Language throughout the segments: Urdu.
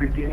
PTI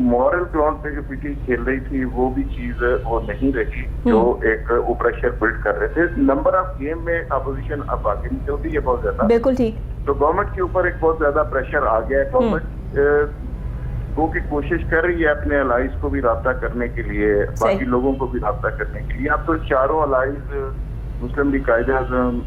مورل گراؤنڈ پہ جو پی ٹی کھیل رہی تھی وہ بھی چیز وہ نہیں رہی جو ایک وہ پریشر بلڈ کر رہے تھے. نمبر آف گیم میں اپوزیشن اب آگے نکل رہی ہے بہت زیادہ, بالکل ٹھیک. تو گورنمنٹ کے اوپر ایک بہت زیادہ پریشر آ گیا ہے. گورنمنٹ وہ کی کوشش کر رہی ہے اپنے الائز کو بھی رابطہ کرنے کے لیے, باقی لوگوں کو بھی رابطہ کرنے کے لیے. اب تو چاروں allies Muslim League Quaid Azam,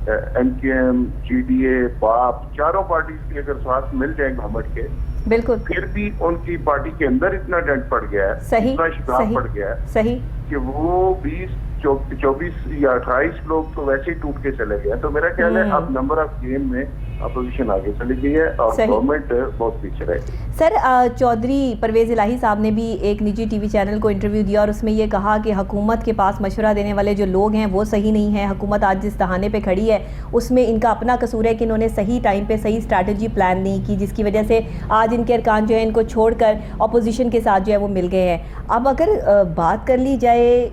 M Q M, G D A, BAP, چاروں پارٹیز کی اگر ساتھ مل جائیں گورنمنٹ کے بالکل, پھر بھی ان کی پارٹی کے اندر اتنا ڈنٹ پڑ گیا ہے, اتنا شکار پڑ گیا ہے صحیح کہ وہ 24 یا 28 لوگ تو ویسے ہی ٹوٹ کے چلے گئے. تو میرا خیال ہے اب نمبر آف گیم میں اپوزیشن آگے چلی گئی ہے اور گورنمنٹ بہت پیچھے رہ گئی. سر, چودھری پرویز الہی صاحب نے بھی ایک نجی ٹی وی چینل کو انٹرویو دیا اور اس میں یہ کہا کہ حکومت کے پاس مشورہ دینے والے جو لوگ ہیں وہ صحیح نہیں ہیں. حکومت آج جس دہانے پہ کھڑی ہے اس میں ان کا اپنا قصور ہے کہ انہوں نے صحیح ٹائم پہ صحیح اسٹریٹجی پلان نہیں کی, جس کی وجہ سے آج ان کے ارکان جو ہیں ان کو چھوڑ کر اپوزیشن کے ساتھ جو ہے وہ مل گئے ہیں. اب اگر بات کر لی جائے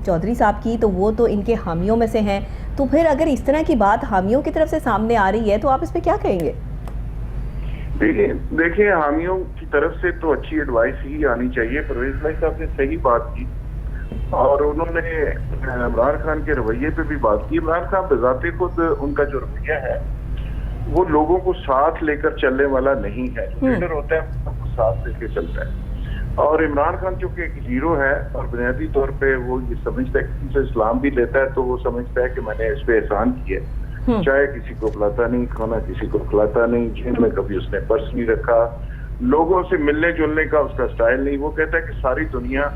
چودھری صاحب کی تو وہ تو ان کے حامیوں میں سے ہیں, تو پھر اگر اس طرح کی بات حامیوں کی طرف سے سامنے آ رہی ہے تو آپ اس پہ کیا کہیں گے؟ دیکھیں حامیوں کی طرف سے تو اچھی ایڈوائس ہی آنی چاہیے. پرویز بھائی صاحب نے صحیح بات کی اور انہوں نے عمران خان کے رویے پہ بھی بات کی. عمران خان بذات خود ان کا جو رویہ ہے وہ لوگوں کو ساتھ لے کر چلنے والا نہیں ہے. لیڈر ہوتا ہے وہ ساتھ لے کے چلتا ہے, اور عمران خان چونکہ ایک ہیرو ہے اور بنیادی طور پہ وہ یہ سمجھتا ہے کہ اسے اسلام بھی لیتا ہے تو وہ سمجھتا ہے کہ میں نے اس پہ احسان کیا, چاہے کسی کو بلاتا نہیں, کھانا کسی کو کھلاتا نہیں, جیل میں کبھی اس نے پرس نہیں رکھا, لوگوں سے ملنے جلنے کا اس کا سٹائل نہیں. وہ کہتا ہے کہ ساری دنیا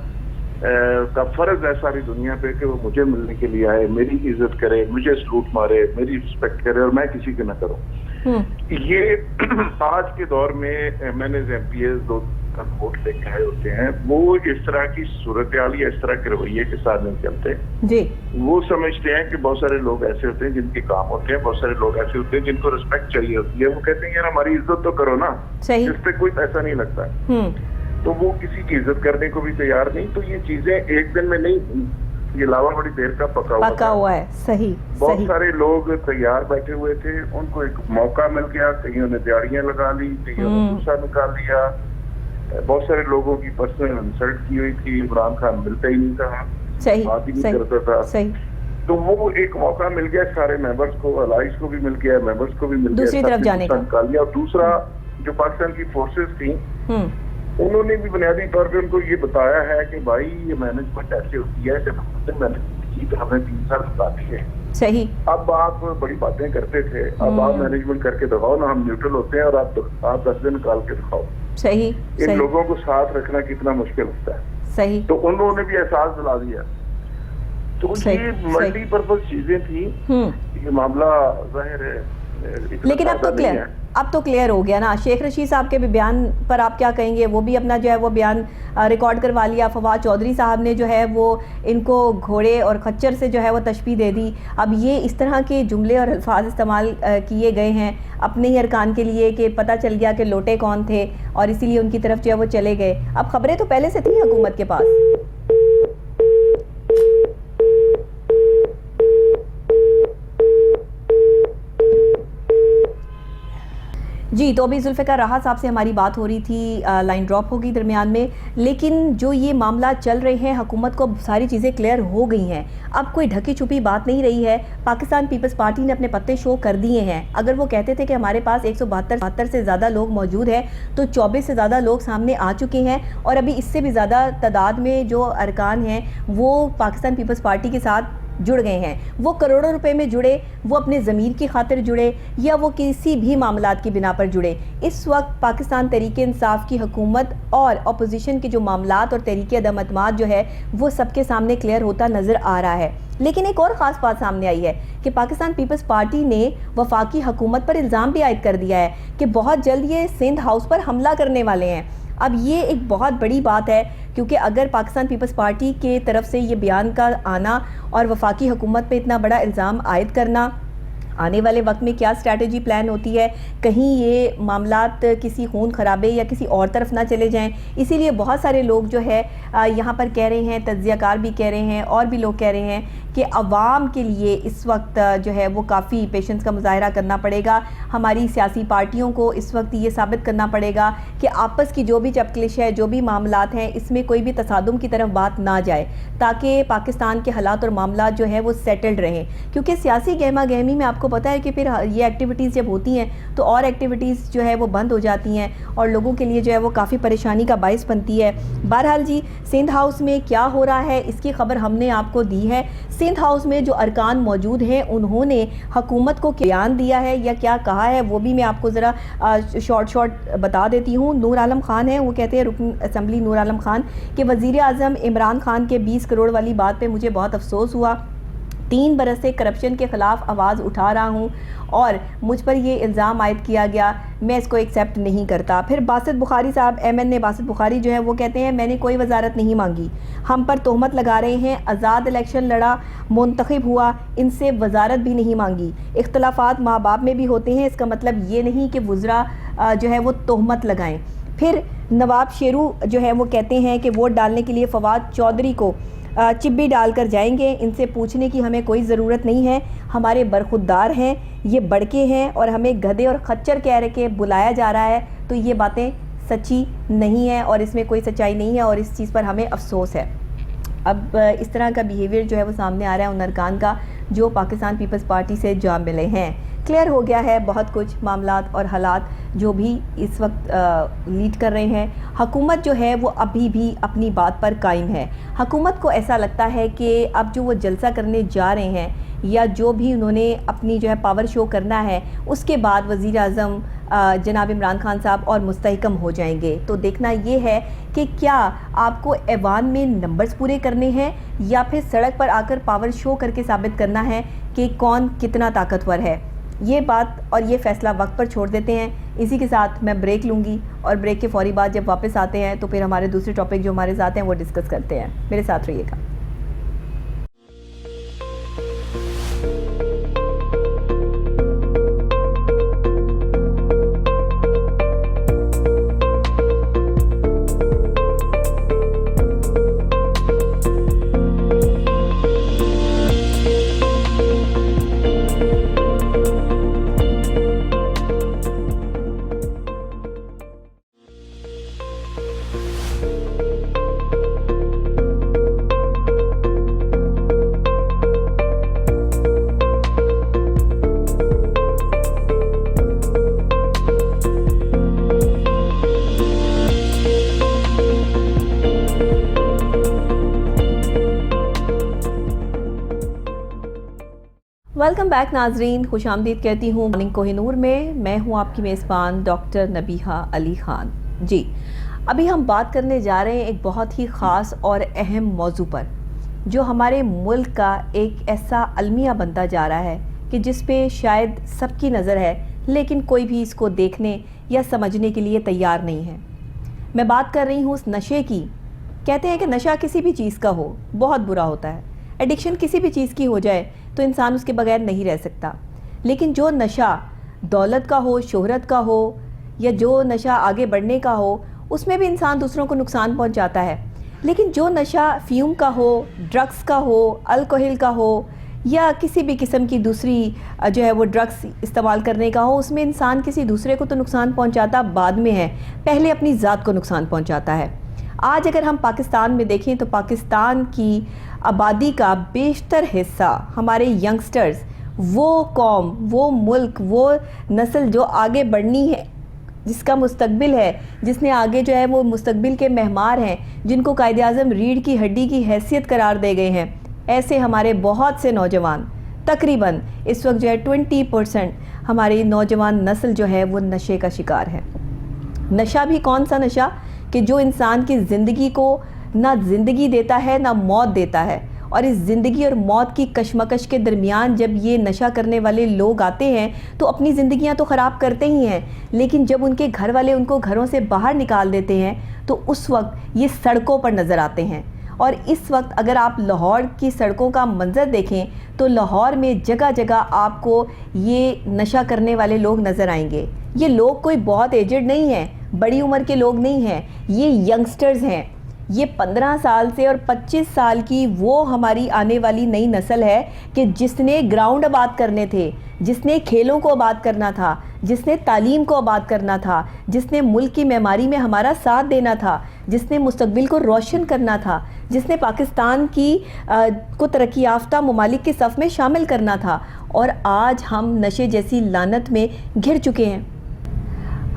کا فرض ہے ساری دنیا پہ کہ وہ مجھے ملنے کے لیے آئے, میری عزت کرے, مجھے سلوٹ مارے, میری رسپیکٹ کرے اور میں کسی کے نہ کروں. یہ آج کے دور میں نے ایم پی ایس 2 ووٹ لے کے آئے ہوتے ہیں, وہ اس طرح کی صورتحال یا اس طرح کے رویے کے ساتھ نہیں چلتے جی. وہ سمجھتے ہیں کہ بہت سارے لوگ ایسے ہوتے ہیں جن کے کام ہوتے ہیں, بہت سارے لوگ ایسے ہوتے ہیں جن کو رسپیکٹ چاہیے ہوتی ہے. وہ کہتے ہیں یار ہماری عزت تو کرو نا, اس پہ کوئی پیسہ نہیں لگتا, تو وہ کسی کی عزت کرنے کو بھی تیار نہیں. تو یہ چیزیں ایک دن میں نہیں, یہ لاوا بڑی دیر کا پکا ہوا ہے. صحیح, بہت سارے لوگ تیار بیٹھے ہوئے تھے, ان کو ایک موقع مل گیا, کئیوں نے دیاڑیاں لگا لی, کئیوں نے دوسرا نکال لیا. بہت سارے لوگوں کی پرسنل انسلٹ کی ہوئی تھی, عمران خان ملتا ہی نہیں تھا, بات ہی نہیں کرتا تھا. تو وہ ایک موقع مل گیا سارے ممبرز کو, الائز کو بھی مل گیا, ممبرز کو بھی مل گیا, دوسری طرف جانے کا نکال لیا. اور دوسرا جو پاکستان کی فورسز تھیں انہوں نے بھی بنیادی طور پہ ان کو یہ بتایا ہے کہ بھائی یہ مینجمنٹ ایسے ہوتی ہے کہ مینجمنٹ کی تو ہمیں 3 سال بتاتی ہے. صحیح. اب آپ بڑی باتیں کرتے تھے, اب آپ مینجمنٹ کر کے دکھاؤ نا, ہم نیوٹرل ہوتے ہیں اور آپ 10 دن نکال کے دکھاؤ. صحیح. ان لوگوں کو ساتھ رکھنا کتنا مشکل ہوتا ہے. صحیح. تو انہوں نے بھی احساس دلا دیا. تو یہ ملٹی پرپز چیزیں تھیں. یہ معاملہ ظاہر ہے لیکن اب تو کلیئر ہو گیا نا. شیخ رشید صاحب کے بھی بیان پر آپ کیا کہیں گے؟ وہ بھی اپنا جو ہے وہ بیان ریکارڈ کروا لیا. فواد چودھری صاحب نے جو ہے وہ ان کو گھوڑے اور خچر سے جو ہے وہ تشبیہ دے دی. اب یہ اس طرح کے جملے اور الفاظ استعمال کیے گئے ہیں اپنے ہی ارکان کے لیے کہ پتہ چل گیا کہ لوٹے کون تھے اور اسی لیے ان کی طرف جو ہے وہ چلے گئے. اب خبریں تو پہلے سے تھیں حکومت کے پاس. جی, تو ابھی ذوالفقار راحت صاحب سے ہماری بات ہو رہی تھی, لائن ڈراپ ہو گئی درمیان میں, لیکن جو یہ معاملات چل رہے ہیں حکومت کو ساری چیزیں کلیئر ہو گئی ہیں. اب کوئی ڈھکی چھپی بات نہیں رہی ہے. پاکستان پیپلز پارٹی نے اپنے پتے شو کر دیے ہیں. اگر وہ کہتے تھے کہ ہمارے پاس 172 سے زیادہ لوگ موجود ہیں تو 24 سے زیادہ لوگ سامنے آ چکے ہیں, اور ابھی اس سے بھی زیادہ تعداد میں جو ارکان ہیں وہ پاکستان پیپلز پارٹی کے ساتھ جڑ گئے ہیں. وہ کروڑوں روپے میں جڑے, وہ اپنے ضمیر کی خاطر جڑے, یا وہ کسی بھی معاملات کی بنا پر جڑے. اس وقت پاکستان تحریک انصاف کی حکومت اور اپوزیشن کے جو معاملات اور تحریک عدم اعتماد جو ہے وہ سب کے سامنے کلیئر ہوتا نظر آ رہا ہے. لیکن ایک اور خاص بات سامنے آئی ہے کہ پاکستان پیپلز پارٹی نے وفاقی حکومت پر الزام بھی عائد کر دیا ہے کہ بہت جلد یہ سندھ ہاؤس پر حملہ کرنے والے ہیں. اب یہ ایک بہت بڑی بات ہے, کیونکہ اگر پاکستان پیپلز پارٹی کے طرف سے یہ بیان کا آنا اور وفاقی حکومت پہ اتنا بڑا الزام عائد کرنا, آنے والے وقت میں کیا اسٹریٹجی پلان ہوتی ہے, کہیں یہ معاملات کسی خون خرابے یا کسی اور طرف نہ چلے جائیں. اسی لیے بہت سارے لوگ جو ہے یہاں پر کہہ رہے ہیں, تجزیہ کار بھی کہہ رہے ہیں اور بھی لوگ کہہ رہے ہیں کہ عوام کے لیے اس وقت جو ہے وہ کافی پیشنس کا مظاہرہ کرنا پڑے گا. ہماری سیاسی پارٹیوں کو اس وقت یہ ثابت کرنا پڑے گا کہ آپس کی جو بھی چپکلش ہے, جو بھی معاملات ہیں, اس میں کوئی بھی تصادم کی طرف بات نہ جائے, تاکہ پاکستان کے حالات اور معاملات جو ہیں وہ سیٹلڈ رہیں. کیونکہ سیاسی گہما گہمی میں آپ کو پتہ ہے کہ پھر یہ ایکٹیویٹیز جب ہوتی ہیں تو اور ایکٹیویٹیز جو ہے وہ بند ہو جاتی ہیں اور لوگوں کے لیے جو ہے وہ کافی پریشانی کا باعث بنتی ہے. بہرحال جی, سندھ ہاؤس میں کیا ہو رہا ہے اس کی خبر ہم نے آپ کو دی ہے. سندھ ہاؤس میں جو ارکان موجود ہیں انہوں نے حکومت کو بیان دیا ہے یا کیا کہا ہے وہ بھی میں آپ کو ذرا شارٹ بتا دیتی ہوں. نور عالم خان ہیں, وہ کہتے ہیں رکن اسمبلی نور عالم خان, کہ وزیر اعظم عمران خان کے 20 کروڑ والی بات پہ مجھے بہت افسوس ہوا. 3 برس سے کرپشن کے خلاف آواز اٹھا رہا ہوں اور مجھ پر یہ الزام عائد کیا گیا, میں اس کو ایکسیپٹ نہیں کرتا. پھر باسط بخاری صاحب, MN باسط بخاری جو ہے وہ کہتے ہیں میں نے کوئی وزارت نہیں مانگی, ہم پر تہمت لگا رہے ہیں, آزاد الیکشن لڑا, منتخب ہوا, ان سے وزارت بھی نہیں مانگی. اختلافات ماں باپ میں بھی ہوتے ہیں, اس کا مطلب یہ نہیں کہ وزراء جو ہے وہ تہمت لگائیں. پھر نواب شیرو جو ہے وہ کہتے ہیں کہ ووٹ ڈالنے کے لیے فواد چودھری کو چبی ڈال کر جائیں گے, ان سے پوچھنے کی ہمیں کوئی ضرورت نہیں ہے, ہمارے برخوددار ہیں, یہ بڑکے ہیں اور ہمیں گدھے اور خچر کہہ رہے کہ بلایا جا رہا ہے. تو یہ باتیں سچی نہیں ہیں اور اس میں کوئی سچائی نہیں ہے اور اس چیز پر ہمیں افسوس ہے. اب اس طرح کا بیہیویئر جو ہے وہ سامنے آ رہا ہے ان ارکان کا جو پاکستان پیپلز پارٹی سے جا ملے ہیں. کلیئر ہو گیا ہے بہت کچھ معاملات اور حالات جو بھی اس وقت لیڈ کر رہے ہیں. حکومت جو ہے وہ ابھی بھی اپنی بات پر قائم ہے. حکومت کو ایسا لگتا ہے کہ اب جو وہ جلسہ کرنے جا رہے ہیں یا جو بھی انہوں نے اپنی جو ہے پاور شو کرنا ہے اس کے بعد وزیر اعظم جناب عمران خان صاحب اور مستحکم ہو جائیں گے. تو دیکھنا یہ ہے کہ کیا آپ کو ایوان میں نمبرز پورے کرنے ہیں یا پھر سڑک پر آ کر پاور شو کر کے ثابت کرنا ہے کہ کون کتنا طاقتور ہے. یہ بات اور یہ فیصلہ وقت پر چھوڑ دیتے ہیں. اسی کے ساتھ میں بریک لوں گی اور بریک کے فوری بعد جب واپس آتے ہیں تو پھر ہمارے دوسرے ٹاپک جو ہمارے ساتھ ہیں وہ ڈسکس کرتے ہیں. میرے ساتھ رہیے گا. ویلکم بیک ناظرین, خوش آمدید کہتی ہوں مارننگ کوہ نور میں. میں ہوں آپ کی میزبان ڈاکٹر نبیہہ علی خان. جی, ابھی ہم بات کرنے جا رہے ہیں ایک بہت ہی خاص اور اہم موضوع پر جو ہمارے ملک کا ایک ایسا المیہ بنتا جا رہا ہے کہ جس پہ شاید سب کی نظر ہے لیکن کوئی بھی اس کو دیکھنے یا سمجھنے کے لیے تیار نہیں ہے. میں بات کر رہی ہوں اس نشے کی. کہتے ہیں کہ نشہ کسی بھی چیز کا ہو بہت برا ہوتا ہے. ایڈکشن کسی بھی چیز کی ہو جائے تو انسان اس کے بغیر نہیں رہ سکتا. لیکن جو نشہ دولت کا ہو, شہرت کا ہو یا جو نشہ آگے بڑھنے کا ہو اس میں بھی انسان دوسروں کو نقصان پہنچاتا ہے. لیکن جو نشہ فیوم کا ہو, ڈرگس کا ہو, الکوہل کا ہو یا کسی بھی قسم کی دوسری جو ہے وہ ڈرگس استعمال کرنے کا ہو, اس میں انسان کسی دوسرے کو تو نقصان پہنچاتا بعد میں ہے, پہلے اپنی ذات کو نقصان پہنچاتا ہے. آج اگر ہم پاکستان میں دیکھیں تو پاکستان کی آبادی کا بیشتر حصہ ہمارے ینگسٹرز, وہ قوم, وہ ملک, وہ نسل جو آگے بڑھنی ہے, جس کا مستقبل ہے, جس نے آگے جو ہے وہ مستقبل کے معمار ہیں, جن کو قائد اعظم ریڑھ کی ہڈی کی حیثیت قرار دے گئے ہیں, ایسے ہمارے بہت سے نوجوان, تقریباً اس وقت جو ہے 20% ہماری نوجوان نسل جو ہے وہ نشے کا شکار ہے. نشہ بھی کون سا نشہ کہ جو انسان کی زندگی کو نہ زندگی دیتا ہے نہ موت دیتا ہے. اور اس زندگی اور موت کی کشمکش کے درمیان جب یہ نشہ کرنے والے لوگ آتے ہیں تو اپنی زندگیاں تو خراب کرتے ہی ہیں, لیکن جب ان کے گھر والے ان کو گھروں سے باہر نکال دیتے ہیں تو اس وقت یہ سڑکوں پر نظر آتے ہیں. اور اس وقت اگر آپ لاہور کی سڑکوں کا منظر دیکھیں تو لاہور میں جگہ جگہ آپ کو یہ نشہ کرنے والے لوگ نظر آئیں گے. یہ لوگ کوئی بہت ایجڈ نہیں ہیں, بڑی عمر کے لوگ نہیں ہیں, یہ ینگسٹرز ہیں. یہ 15 سال سے اور 25 سال کی وہ ہماری آنے والی نئی نسل ہے کہ جس نے گراؤنڈ آباد کرنے تھے، جس نے کھیلوں کو آباد کرنا تھا، جس نے تعلیم کو آباد کرنا تھا، جس نے ملک کی معماری میں ہمارا ساتھ دینا تھا، جس نے مستقبل کو روشن کرنا تھا، جس نے پاکستان کو ترقی یافتہ ممالک کے صف میں شامل کرنا تھا، اور آج ہم نشے جیسی لعنت میں گھر چکے ہیں۔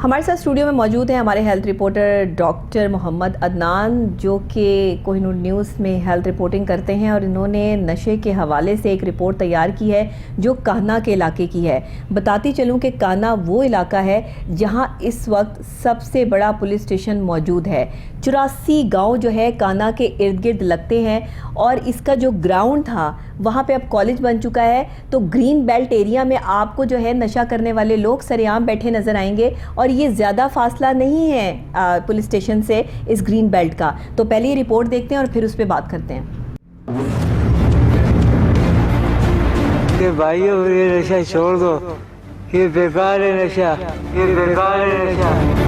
ہمارے ساتھ اسٹوڈیو میں موجود ہیں ہمارے ہیلتھ رپورٹر ڈاکٹر محمد عدنان، جو کہ کوہ نور نیوز میں ہیلتھ رپورٹنگ کرتے ہیں، اور انہوں نے نشے کے حوالے سے ایک رپورٹ تیار کی ہے جو کانا کے علاقے کی ہے۔ بتاتی چلوں کہ کانا وہ علاقہ ہے جہاں اس وقت سب سے بڑا پولیس اسٹیشن موجود ہے۔ 84 گاؤں جو ہے کانا کے ارد گرد لگتے ہیں، اور اس کا جو گراؤنڈ تھا وہاں پہ اب کالج بن چکا ہے، تو گرین بیلٹ ایریا میں آپ کو جو ہے نشہ کرنے والے لوگ سرعام بیٹھے نظر آئیں گے، اور یہ زیادہ فاصلہ نہیں ہے پولیس اسٹیشن سے اس گرین بیلٹ کا۔ تو پہلے یہ رپورٹ دیکھتے ہیں اور پھر اس پہ بات کرتے ہیں۔ کہ بھائیو یہ نشہ چھوڑ دو، یہ بیکار ہے نشہ، یہ بیکار ہے نشہ۔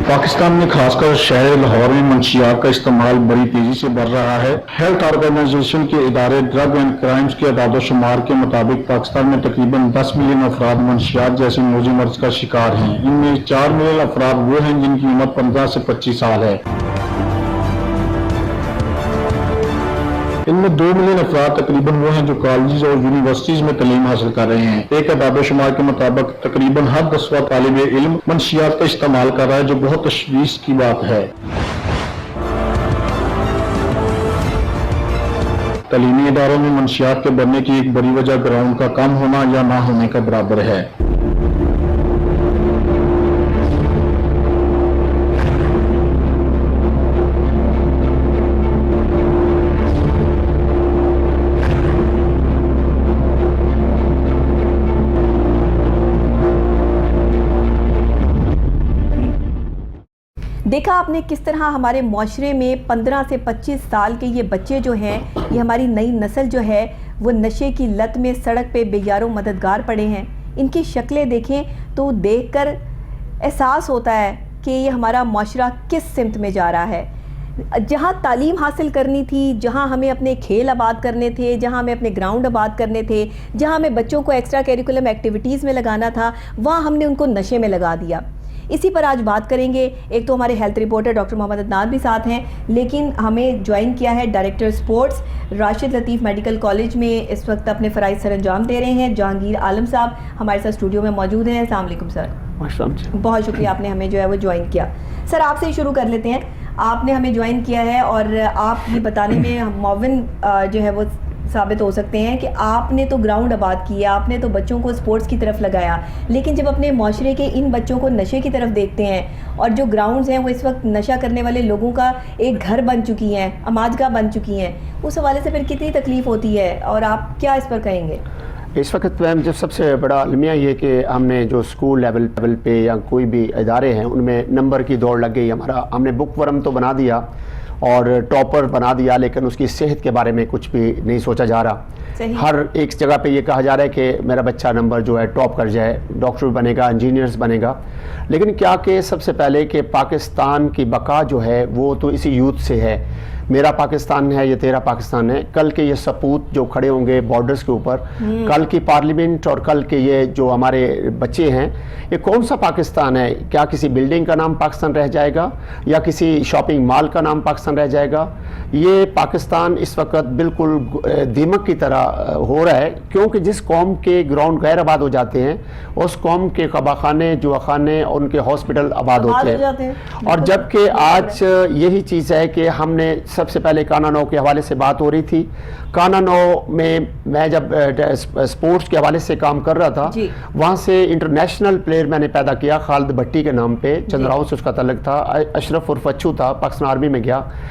پاکستان میں خاص کر شہر لاہور میں منشیات کا استعمال بڑی تیزی سے بڑھ رہا ہے۔ ہیلتھ آرگنائزیشن کے ادارے ڈرگ اینڈ کرائمز کے اعداد و شمار کے مطابق پاکستان میں تقریباً 10 ملین افراد منشیات جیسے موذی مرض کا شکار ہیں۔ ان میں 4 ملین افراد وہ ہیں جن کی عمر 15 سے 25 سال ہے۔ ان میں 2 ملین افراد تقریباً وہ ہیں جو کالجز اور یونیورسٹیز میں تعلیم حاصل کر رہے ہیں۔ ایک اعداد و شمار کے مطابق تقریباً ہر 10واں طالب علم منشیات کا استعمال کر رہا ہے، جو بہت تشویش کی بات ہے۔ تعلیمی اداروں میں منشیات کے بڑھنے کی ایک بڑی وجہ گراؤنڈ کا کم ہونا یا نہ ہونے کا برابر ہے۔ دیکھا آپ نے کس طرح ہمارے معاشرے میں 15 سے 25 سال کے یہ بچے جو ہیں، یہ ہماری نئی نسل جو ہے، وہ نشے کی لت میں سڑک پہ بے یار و مددگار پڑے ہیں۔ ان کی شکلیں دیکھیں تو دیکھ کر احساس ہوتا ہے کہ یہ ہمارا معاشرہ کس سمت میں جا رہا ہے۔ جہاں تعلیم حاصل کرنی تھی، جہاں ہمیں اپنے کھیل آباد کرنے تھے، جہاں ہمیں اپنے گراؤنڈ آباد کرنے تھے، جہاں ہمیں بچوں کو ایکسٹرا کیریکولم ایکٹیویٹیز میں لگانا تھا، وہاں ہم نے ان کو نشے میں لگا دیا۔ اسی پر آج بات کریں گے۔ ایک تو ہمارے ہیلتھ رپورٹر ڈاکٹر محمد عدنان بھی ساتھ ہیں، لیکن ہمیں جوائن کیا ہے ڈائریکٹر سپورٹس راشد لطیف میڈیکل کالج میں اس وقت اپنے فرائض سر انجام دے رہے ہیں، جہانگیر عالم صاحب ہمارے ساتھ اسٹوڈیو میں موجود ہیں۔ السلام علیکم سر۔ بہت شکریہ آپ نے ہمیں جو ہے وہ جوائن کیا۔ سر آپ سے ہی شروع کر لیتے ہیں، آپ نے ہمیں جوائن کیا ہے اور آپ یہ بتانے میں معاون جو ہے وہ ثابت ہو سکتے ہیں کہ آپ نے تو گراؤنڈ آباد کیا، آپ نے تو بچوں کو سپورٹس کی طرف لگایا، لیکن جب اپنے معاشرے کے ان بچوں کو نشے کی طرف دیکھتے ہیں، اور جو گراؤنڈز ہیں وہ اس وقت نشہ کرنے والے لوگوں کا ایک گھر بن چکی ہیں، اماجگاہ بن چکی ہیں، اس حوالے سے پھر کتنی تکلیف ہوتی ہے، اور آپ کیا اس پر کہیں گے؟ اس وقت جو سب سے بڑا المیہ یہ کہ ہم نے جو اسکول لیول پہ یا کوئی بھی ادارے ہیں ان میں نمبر کی دوڑ لگ گئی ہمارا۔ ہم نے بک ورم تو بنا دیا اور ٹاپر بنا دیا، لیکن اس کی صحت کے بارے میں کچھ بھی نہیں سوچا جا رہا۔ ہر ایک جگہ پہ یہ کہا جا رہا ہے کہ میرا بچہ نمبر جو ہے ٹاپ کر جائے، ڈاکٹر بنے گا، انجینئرز بنے گا، لیکن کیا کہ سب سے پہلے کہ پاکستان کی بقا جو ہے وہ تو اسی یوتھ سے ہے۔ میرا پاکستان ہے، یہ تیرا پاکستان ہے۔ کل کے یہ سپوت جو کھڑے ہوں گے بارڈرز کے اوپر، کل کی پارلیمنٹ اور کل کے یہ جو ہمارے بچے ہیں، یہ کون سا پاکستان ہے؟ کیا کسی بلڈنگ کا نام پاکستان رہ جائے گا یا کسی شاپنگ مال کا نام پاکستان رہ جائے گا؟ یہ پاکستان اس وقت بالکل دیمک کی طرح ہو رہا ہے، کیونکہ جس قوم کے گراؤنڈ غیر آباد ہو جاتے ہیں اس قوم کے قباخانے، جواخانے اور ان کے ہاسپٹل آباد ہوتے ہیں۔ اور جبکہ آج یہی چیز ہے کہ ہم نے سب سے پہلے کانا نو کے حوالے سے بات ہو رہی تھی۔ کانا نو میں جب سپورٹس کے حوالے سے کام کر رہا تھا، وہاں سے انٹرنیشنل پلیئر میں نے پیدا کیا خالد بھٹی کے نام پہ، چندراؤں سے اس کا تعلق تھا، اشرف عرف اچھو تھا، پاکستان آرمی میں گیا،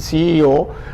CEO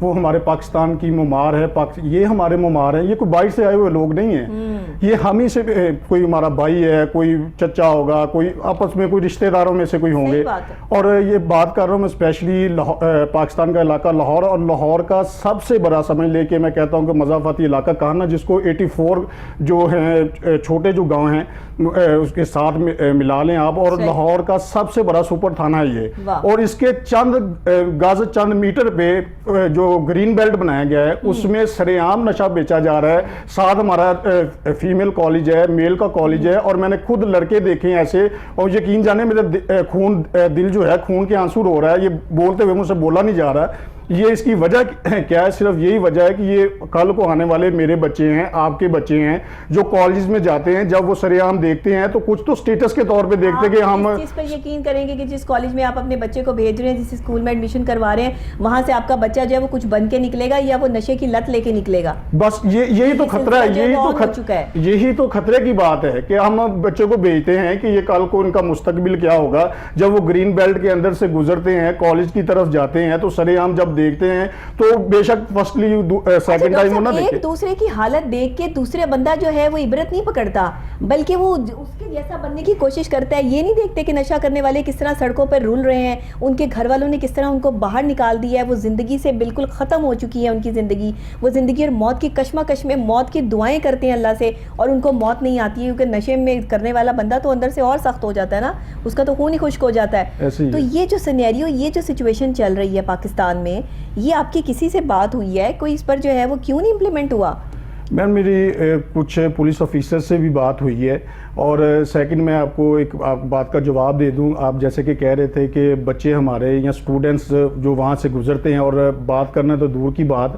وہ ہمارے پاکستان کی ممار ہے، یہ ہمارے ممار ہیں، یہ کوئی باہر سے آئے ہوئے لوگ نہیں ہیں، یہ ہم ہی سے کوئی ہمارا بھائی ہے، کوئی چچا ہوگا، کوئی آپس میں کوئی رشتہ داروں میں سے کوئی ہوں گے. اور یہ بات کر رہا ہوں میں اسپیشلی پاکستان کا علاقہ لاہور، اور لاہور کا سب سے بڑا سمجھ لے کہ میں کہتا ہوں کہ مضافاتی علاقہ کہانا، جس کو 84 جو ہیں چھوٹے جو گاؤں ہیں اس کے ساتھ ملا لیں آپ، اور لاہور کا سب سے بڑا سپر تھانہ ہے یہ. اور اس کے چند گز چند میٹر پہ جو گرین بیلٹ بنایا گیا ہے اس میں سرے عام نشہ بیچا جا رہا ہے. ساتھ ہمارا فیمیل کالج ہے، میل کا کالج ہے، اور میں نے خود لڑکے دیکھے ہیں ایسے، اور یقین جانے میرے خون دل جو ہے خون کے آنسو رو رہا ہے، یہ بولتے ہوئے مجھ سے بولا نہیں جا رہا. یہ اس کی وجہ کیا ہے؟ صرف یہی وجہ ہے کہ یہ کل کو آنے والے میرے بچے ہیں، آپ کے بچے ہیں، جو کالجز میں جاتے ہیں، جب وہ سرے عام دیکھتے ہیں تو کچھ تو سٹیٹس کے طور پہ دیکھتے کہ ہم اس پر یقین کریں گے کہ جس کالج میں آپ اپنے بچے کو بھیج رہے ہیں، جس اسکول میں ایڈمیشن کروا رہے ہیں، وہاں سے آپ کا بچہ جو ہے وہ کچھ بن کے نکلے گا یا وہ نشے کی لت لے کے نکلے گا؟ بس یہی تو خطرہ ہے، یہی تو خطرے کی بات ہے کہ ہم بچوں کو بھیجتے ہیں کہ یہ کل کو ان کا مستقبل کیا ہوگا. جب وہ گرین بیلٹ کے اندر سے گزرتے ہیں، کالج کی طرف جاتے ہیں، تو سرے عام جب دیکھتے ہیں تو بے شک فرسٹلی سیکنڈ ٹائم ہونا دیکھے. ایک دوسرے کی حالت دیکھ کے دوسرے بندہ جو ہے وہ عبرت نہیں پکڑتا، بلکہ وہ اس کے جیسا بننے کی کوشش کرتا ہے. یہ نہیں دیکھتے کہ نشہ کرنے والے کس طرح سڑکوں پر رول رہے ہیں، ان کے گھر والوں نے کس طرح ان کو باہر نکال دیا ہے، وہ زندگی سے بالکل ختم ہو چکی ہے ان کی زندگی. وہ زندگی اور موت کی کشمکش میں موت کی دعائیں کرتے ہیں اللہ سے، اور ان کو موت نہیں آتی ہے، کیونکہ نشے میں کرنے والا بندہ تو اندر سے اور سخت ہو جاتا ہے نا، اس کا تو خون ہی خشک ہو جاتا ہے. تو یہ جو سینیریو، یہ جو سچویشن چل رہی ہے پاکستان میں، یہ آپ کی کسی سے بات ہوئی ہے کوئی اس پر جو ہے وہ کیوں نہیں امپلیمنٹ ہوا؟ میم میری کچھ پولیس آفیسر سے بھی بات ہوئی ہے. اور سیکنڈ میں آپ کو ایک بات کا جواب دے دوں. آپ جیسے کہ کہہ رہے تھے کہ بچے ہمارے یا اسٹوڈنٹس جو وہاں سے گزرتے ہیں، اور بات کرنا تو دور کی بات،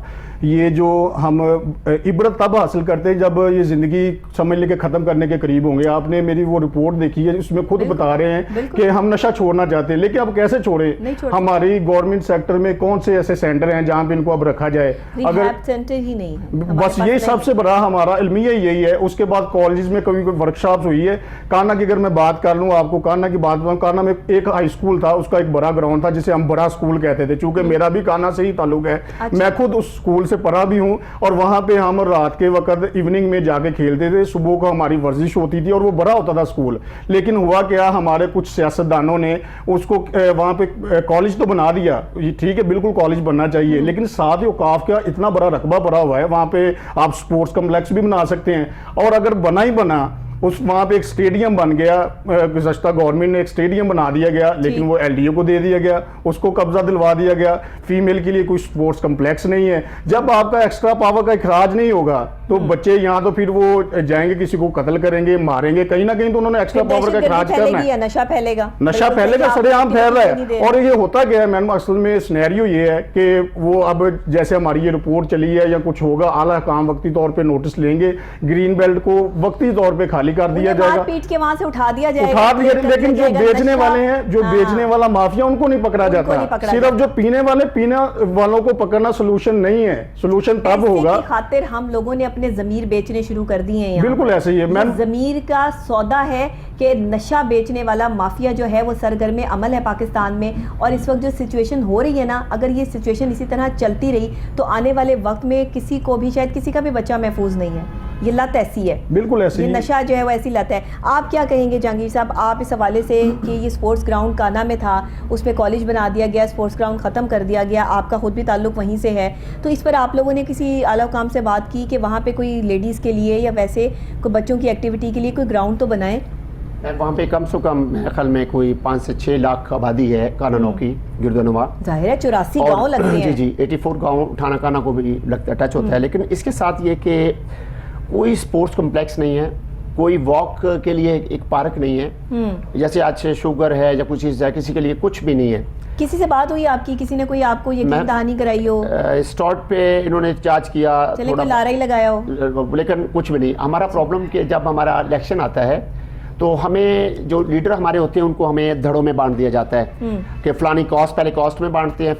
یہ جو ہم عبرت تب حاصل کرتے ہیں جب یہ زندگی سمجھ لے کے ختم کرنے کے قریب ہوں گے. آپ نے میری وہ رپورٹ دیکھی ہے، اس میں خود بتا رہے ہیں کہ ہم نشہ چھوڑنا چاہتے ہیں، لیکن اب کیسے چھوڑیں؟ ہماری گورنمنٹ سیکٹر میں کون سے ایسے سینٹر ہیں جہاں پہ ان کو اب رکھا جائے؟ اگر سینٹر ہی نہیں ہے، بس یہی سب سے بڑا ہمارا المیہ یہی ہے. اس کے بعد کالجز میں کبھی کوئی ورکشاپس ہوئی ہے. کانا کی اگر میں بات کر لوں، آپ کو کانا کی بات بتاؤں، کانا میں ایک ہائی اسکول تھا، اس کا ایک بڑا گراؤنڈ تھا جسے ہم بڑا اسکول کہتے تھے. چونکہ میرا بھی کانا سے ہی تعلق ہے، میں خود اس اسکول سے پڑھا بھی ہوں، اور وہاں پہ ہم رات کے وقت ایوننگ میں جا کے کھیلتے تھے. صبح کو ہماری ورزش ہوتی تھی، اور وہ بڑا ہوتا تھا اسکول. لیکن ہوا کیا، ہمارے کچھ سیاستدانوں نے اس کو وہاں پہ کالج تو بنا دیا، ٹھیک ہے بالکل کالج بننا چاہیے، لیکن ساتھ ہی اوقاف کا اتنا بڑا رقبہ پڑا ہوا ہے، وہاں پہ آپ سپورٹس کمپلیکس بھی بنا سکتے ہیں. اور اگر بنا ہی بنا، وہاں پہ ایک سٹیڈیم بن گیا، گزشتہ گورنمنٹ نے ایک سٹیڈیم بنا دیا گیا، لیکن وہ ایل ڈی او کو دے دیا گیا، اس کو قبضہ دلوا دیا گیا. فیمیل کے لیے کوئی سپورٹس کمپلیکس نہیں ہے. جب آپ کا ایکسٹرا پاور کا اخراج نہیں ہوگا تو بچے یہاں تو پھر وہ جائیں گے، کسی کو قتل کریں گے، ماریں گے. کہیں نہ کہیں تو انہوں نے ایکسٹرا پاور کا اخراج کرنا ہے. نشہ پھیلے گا، نشہ پھیلے گا، سرے عام پھیل رہا ہے. اور یہ ہوتا گیا ہے میم، اصل میں سینیریو یہ ہے کہ وہ اب جیسے ہماری یہ رپورٹ چلی ہے یا کچھ ہوگا، اعلیٰ حکام وقتی طور پہ نوٹس لیں گے، گرین بیلٹ کو وقتی طور پہ خالی کر دیا جائے گا، پیٹ کے وہاں سے اٹھا دیا جائے گا. لیکن جو بیچنے والے ہیں، جو بیچنے والا مافیا، ان کو نہیں پکڑا جاتا. صرف جو پینے والوں کو پکڑنا سولوشن نہیں ہے. سولوشن تب ہوگا. خاطر ہم لوگوں نے اپنے ضمیر بیچنے شروع کر دیے ہیں. بالکل ایسے ہی ہے. ضمیر کا سودا ہے کہ نشہ بیچنے والا مافیا جو ہے وہ سرگرم عمل ہے پاکستان میں. اور اس وقت جو سچویشن ہو رہی ہے نا، اگر یہ سچویشن اسی طرح چلتی رہی تو آنے والے وقت میں کسی کو بھی، شاید کسی کا بھی بچہ محفوظ نہیں ہے. یہ لت ایسی ہے، بالکل ایسی، یہ نشہ جو ہے وہ ایسی لت ہے. آپ کیا کہیں گے جہانگیر صاحب، آپ اس حوالے سے کہ یہ اسپورٹس گراؤنڈ کانا میں تھا، اس پہ کالج بنا دیا گیا، اسپورٹس گراؤنڈ ختم کر دیا گیا، آپ کا خود بھی تعلق وہیں سے ہے، تو اس پر آپ لوگوں نے کسی اعلیٰ حکام سے بات کی کہ وہاں پہ کوئی لیڈیز کے لیے یا ویسے کوئی بچوں کی ایکٹیویٹی کے لیے کوئی گراؤنڈ تو بنائیں؟ وہاں پہ کم سے کم میرے خیال میں کوئی 5 سے 6 لاکھ آبادی ہے کانانو کی، گردنوا. ظاہر ہے 84 گاؤں لگتے ہیں. جی 84 گاؤں اٹھانا کانا کو بھی لگتا ہے، ٹچ ہوتا ہے. لیکن اس کے ساتھ یہ کہ کوئی سپورٹس کمپلیکس نہیں ہے، کوئی واک کے لیے ایک پارک نہیں ہے. جیسے آج شوگر ہے یا کچھ چیز ہے، کسی کے لیے کچھ بھی نہیں ہے. کسی سے بات ہوئی آپ کی، کسی نے کوئی آپ کو یقین دہانی کرائی ہو؟ اسٹارٹ پہ انہوں نے چارج کیا، چلے کوئی لارا ہی لگایا ہو، لیکن کچھ بھی نہیں. ہمارا پرابلم کہ جب ہمارا الیکشن آتا ہے تو ہمیں جو لیڈر ہمارے ہوتے ہیں ان کو ہمیں دھڑوں میں بانٹ دیا جاتا ہے کہ فلانی کاسٹ، پہلے کاسٹ میں بانٹتے ہیں،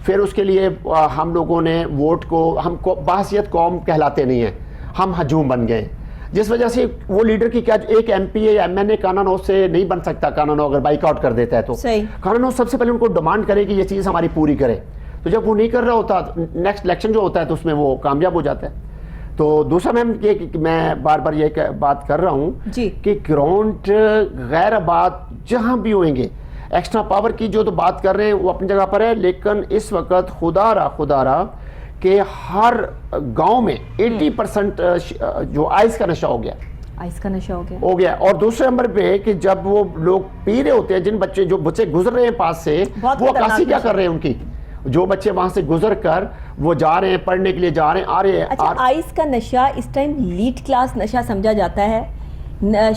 پھر اس کے لیے ہم لوگوں نے ووٹ کو، ہم بحثیت قوم کہلاتے نہیں ہیں، ہم ہجوم بن گئے. جس وجہ سے وہ لیڈر کی کیا، ایک ایم پی یا ایم این اے کانانو سے نہیں بن سکتا. کانانو اگر بائک آؤٹ کر دیتا ہے تو کانانو سب سے پہلے ان کو ڈیمانڈ کرے کہ یہ چیز ہماری پوری کرے. تو جب وہ نہیں کر رہا ہوتا نیکسٹ الیکشن جو ہوتا ہے تو اس میں وہ کامیاب ہو جاتا ہے. تو دوسرا میم یہ کہ میں بار بار یہ بات کر رہا ہوں کہ گراؤنڈ غیر آباد جہاں بھی ہوئیں گے، ایکسٹرا پاور کی جو تو بات کر رہے ہیں وہ اپنی جگہ پر ہے، لیکن اس وقت خدا را کہ ہر گاؤں میں 80% جو آئس کا نشہ ہو گیا، آئس کا نشہ ہو گیا. اور دوسرے نمبر پہ کہ جب وہ لوگ پی رہے ہوتے ہیں، جن جو بچے گزر رہے ہیں پاس سے، وہ عکاسی کیا کر رہے ہیں ان کی، جو بچے وہاں سے گزر کر وہ جا رہے ہیں پڑھنے کے لیے جا رہے ہیں آ رہے ہیں. اچھا، آئس کا نشہ اس ٹائم لیڈ کلاس نشہ سمجھا جاتا ہے،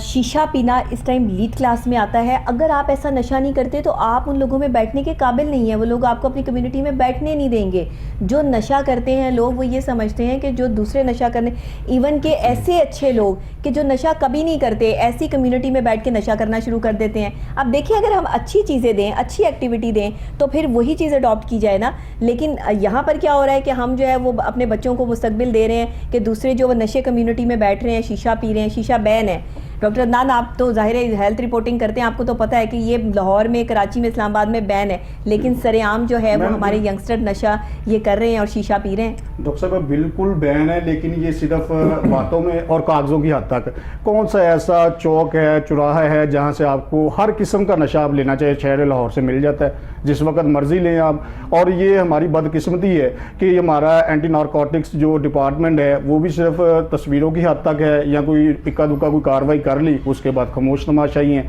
شیشہ پینا اس ٹائم لیڈ کلاس میں آتا ہے. اگر آپ ایسا نشہ نہیں کرتے تو آپ ان لوگوں میں بیٹھنے کے قابل نہیں ہیں، وہ لوگ آپ کو اپنی کمیونٹی میں بیٹھنے نہیں دیں گے. جو نشہ کرتے ہیں لوگ وہ یہ سمجھتے ہیں کہ جو دوسرے نشہ کرنے، ایون کہ ایسے اچھے لوگ کہ جو نشہ کبھی نہیں کرتے ایسی کمیونٹی میں بیٹھ کے نشہ کرنا شروع کر دیتے ہیں. اب دیکھیں اگر ہم اچھی چیزیں دیں، اچھی ایکٹیویٹی دیں تو پھر وہی چیز اڈاپٹ کی جائے نا. لیکن یہاں پر کیا ہو رہا ہے کہ ہم جو ہے وہ اپنے بچوں کو مستقبل دے رہے ہیں کہ دوسرے جو وہ نشے کمیونٹی میں بیٹھ رہے ہیں، شیشہ پی رہے ہیں. شیشہ بین ہے. ڈاکٹر عدنان، آپ تو ظاہر ہے ہیلتھ رپورٹنگ کرتے ہیں، آپ کو تو پتہ ہے کہ یہ لاہور میں، کراچی میں، اسلام آباد میں بین ہے، لیکن سر عام جو ہے وہ ہمارے ینگسٹر نشہ یہ کر رہے ہیں اور شیشہ پی رہے ہیں. ڈاکٹر صاحب بالکل بین ہے، لیکن یہ صرف باتوں میں اور کاغذوں کی حد تک. کون سا ایسا چوک ہے، چوراہا ہے جہاں سے آپ کو ہر قسم کا نشہ آپ لینا چاہیے شہر لاہور سے مل جاتا ہے، جس وقت مرضی لیں آپ. اور یہ ہماری بدقسمتی ہے کہ یہ ہمارا اینٹی نارکوٹکس جو ڈپارٹمنٹ ہے وہ بھی صرف تصویروں کی حد تک ہے، یا کوئی اکا دکا کوئی کاروائی کر لی اس کے بعد خاموش تماشائی ہیں.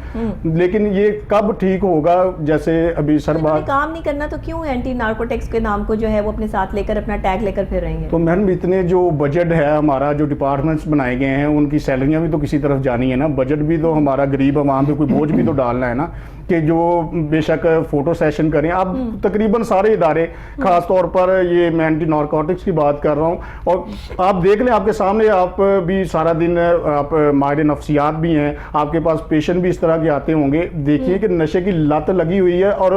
لیکن یہ کب ٹھیک ہوگا؟ جیسے ابھی سر بات کام نہیں کرنا تو کیوں اینٹی نارکوٹکس کے نام کو جو ہے وہ اپنے ساتھ لے کر، اپنا ٹیگ لے کر پھر رہیں گے؟ تو میم اتنے جو بجٹ ہے ہمارا، جو ڈپارٹمنٹس بنائے گئے ہیں ان کی سیلریاں بھی تو کسی طرف جانی ہے نا. بجٹ بھی تو ہمارا غریب عوام پہ کوئی بوجھ بھی تو ڈالنا ہے نا، کہ جو بے شک فوٹو سیشن کریں. اب تقریباً سارے ادارے، خاص طور پر یہ میں اینٹی نارکوٹکس کی بات کر رہا ہوں، اور آپ دیکھ لیں آپ کے سامنے، آپ بھی سارا دن آپ ماہر نفسیات بھی ہیں، آپ کے پاس پیشنٹ بھی اس طرح کے آتے ہوں گے. دیکھیے کہ نشے کی لت لگی ہوئی ہے، اور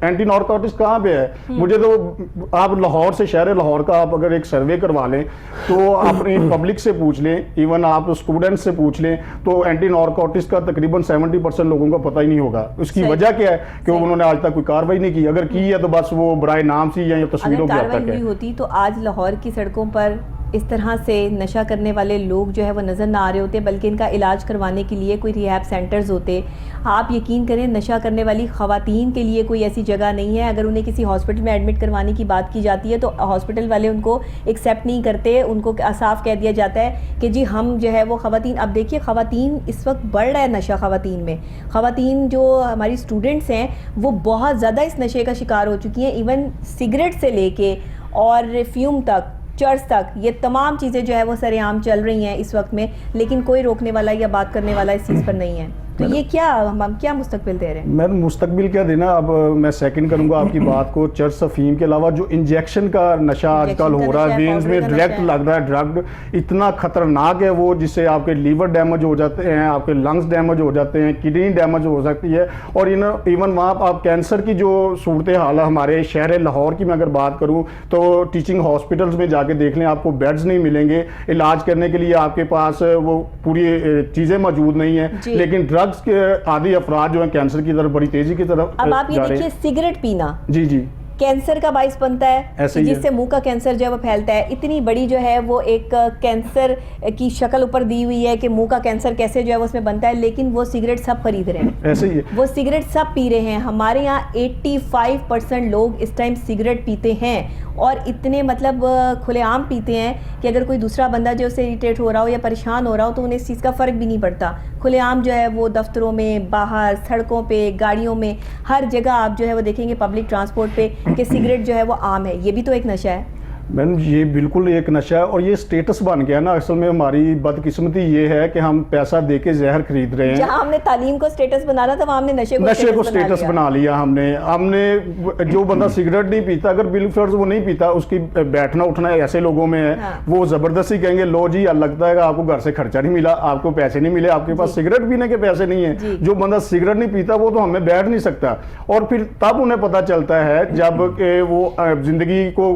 اینٹی نارکوٹکس کہاں پہ ہے. مجھے تو آپ لاہور سے، شہر لاہور کا آپ اگر ایک سروے کروا لیں تو اپنی پبلک سے پوچھ لیں، ایون آپ اسٹوڈنٹ سے پوچھ لیں، تو اینٹی نارکوٹکس کا تقریباً 70% لوگوں کو پتہ ہی نہیں ہوگا. اس کی وجہ کیا ہے کہ انہوں نے آج تک کوئی کاروائی نہیں کی. اگر کی ہے تو بس وہ برائے نام سی یا تصویروں کی حد تک ہے. ہوتی تو آج لاہور کی سڑکوں پر اس طرح سے نشہ کرنے والے لوگ جو ہے وہ نظر نہ آ رہے ہوتے، بلکہ ان کا علاج کروانے کے لیے کوئی ریہیب سینٹرز ہوتے. آپ یقین کریں نشہ کرنے والی خواتین کے لیے کوئی ایسی جگہ نہیں ہے. اگر انہیں کسی ہاسپٹل میں ایڈمٹ کروانے کی بات کی جاتی ہے تو ہاسپٹل والے ان کو ایکسیپٹ نہیں کرتے. ان کو صاف کہہ دیا جاتا ہے کہ جی ہم جو ہے وہ خواتین. اب دیکھیے خواتین اس وقت بڑھ رہا ہے نشہ خواتین میں. خواتین جو ہماری اسٹوڈنٹس ہیں وہ بہت زیادہ اس نشے کا شکار ہو چکی ہیں. ایون سگریٹ سے لے کے اور فیوم تک، چرس تک، یہ تمام چیزیں جو ہے وہ سر عام چل رہی ہیں اس وقت میں، لیکن کوئی روکنے والا یا بات کرنے والا اس چیز پر نہیں ہے. تو یہ کیا ہم کیا مستقبل دے رہے ہیں؟ میں مستقبل کیا دینا. اب میں سیکنڈ کروں گا آپ کی بات کو. چرس، افیم کے علاوہ جو انجیکشن کا نشہ آج کل ہو رہا ہے، وینز میں ڈائریکٹ لگ رہا ہے ڈرگ، اتنا خطرناک ہے وہ، جس سے آپ کے لیور ڈیمیج ہو جاتے ہیں، آپ کے لنگز ڈیمیج ہو جاتے ہیں، کڈنی ڈیمیج ہو سکتی ہے. اور ایون وہاں آپ کینسر کی جو صورت حال ہمارے شہر لاہور کی میں اگر بات کروں تو ٹیچنگ ہاسپٹلز میں جا کے دیکھ لیں، آپ کو بیڈز نہیں ملیں گے. علاج کرنے کے لیے آپ کے پاس وہ پوری چیزیں موجود نہیں ہیں. لیکن ڈرگز کے عادی افراد جو ہیں کینسر کی طرف بڑی تیزی کی طرف اب آپ یہ دیکھیے سگریٹ پینا جی کینسر کا باعث بنتا ہے، جس سے منہ کا کینسر جو ہے وہ پھیلتا ہے. اتنی بڑی جو ہے وہ ایک کینسر کی شکل اوپر دی ہوئی ہے کہ منہ کا کینسر کیسے جو ہے وہ اس میں بنتا ہے، لیکن وہ سگریٹ سب خرید رہے ہیں، ایسے ہی وہ سگریٹ سب پی رہے ہیں. ہمارے یہاں 85% لوگ اس ٹائم سگریٹ پیتے ہیں، اور اتنے مطلب کھلے عام پیتے ہیں کہ اگر کوئی دوسرا بندہ جو اسے اریٹیٹ ہو رہا ہو یا پریشان ہو رہا ہو تو انہیں اس چیز کا فرق بھی نہیں پڑتا. کھلے عام جو ہے وہ دفتروں میں، باہر، سڑکوں پہ، گاڑیوں میں، ہر جگہ آپ جو ہے وہ دیکھیں گے پبلک ٹرانسپورٹ پہ کہ سگریٹ جو ہے وہ عام ہے. یہ بھی تو ایک نشہ ہے. میم یہ بالکل ایک نشہ ہے، اور یہ سٹیٹس بن گیا نا. اصل میں ہماری بدقسمتی یہ ہے کہ ہم پیسہ دے کے زہر خرید رہے ہیں. جہاں ہم نے تعلیم کو سٹیٹس بنانا تھا وہاں ہم نے نشے کو سٹیٹس بنا لیا. ہم نے جو بندہ سگریٹ نہیں پیتا، اگر بالفرض وہ نہیں پیتا، اس کی بیٹھنا اٹھنا ایسے لوگوں میں ہے، وہ زبردستی کہیں گے لو جی لگتا ہے کہ آپ کو گھر سے خرچہ نہیں ملا، آپ کو پیسے نہیں ملے، آپ کے پاس سگریٹ پینے کے پیسے نہیں ہیں. جو بندہ سگریٹ نہیں پیتا وہ تو ہمیں بیٹھ نہیں سکتا. اور پھر تب انہیں پتہ چلتا ہے جب کہ وہ زندگی کو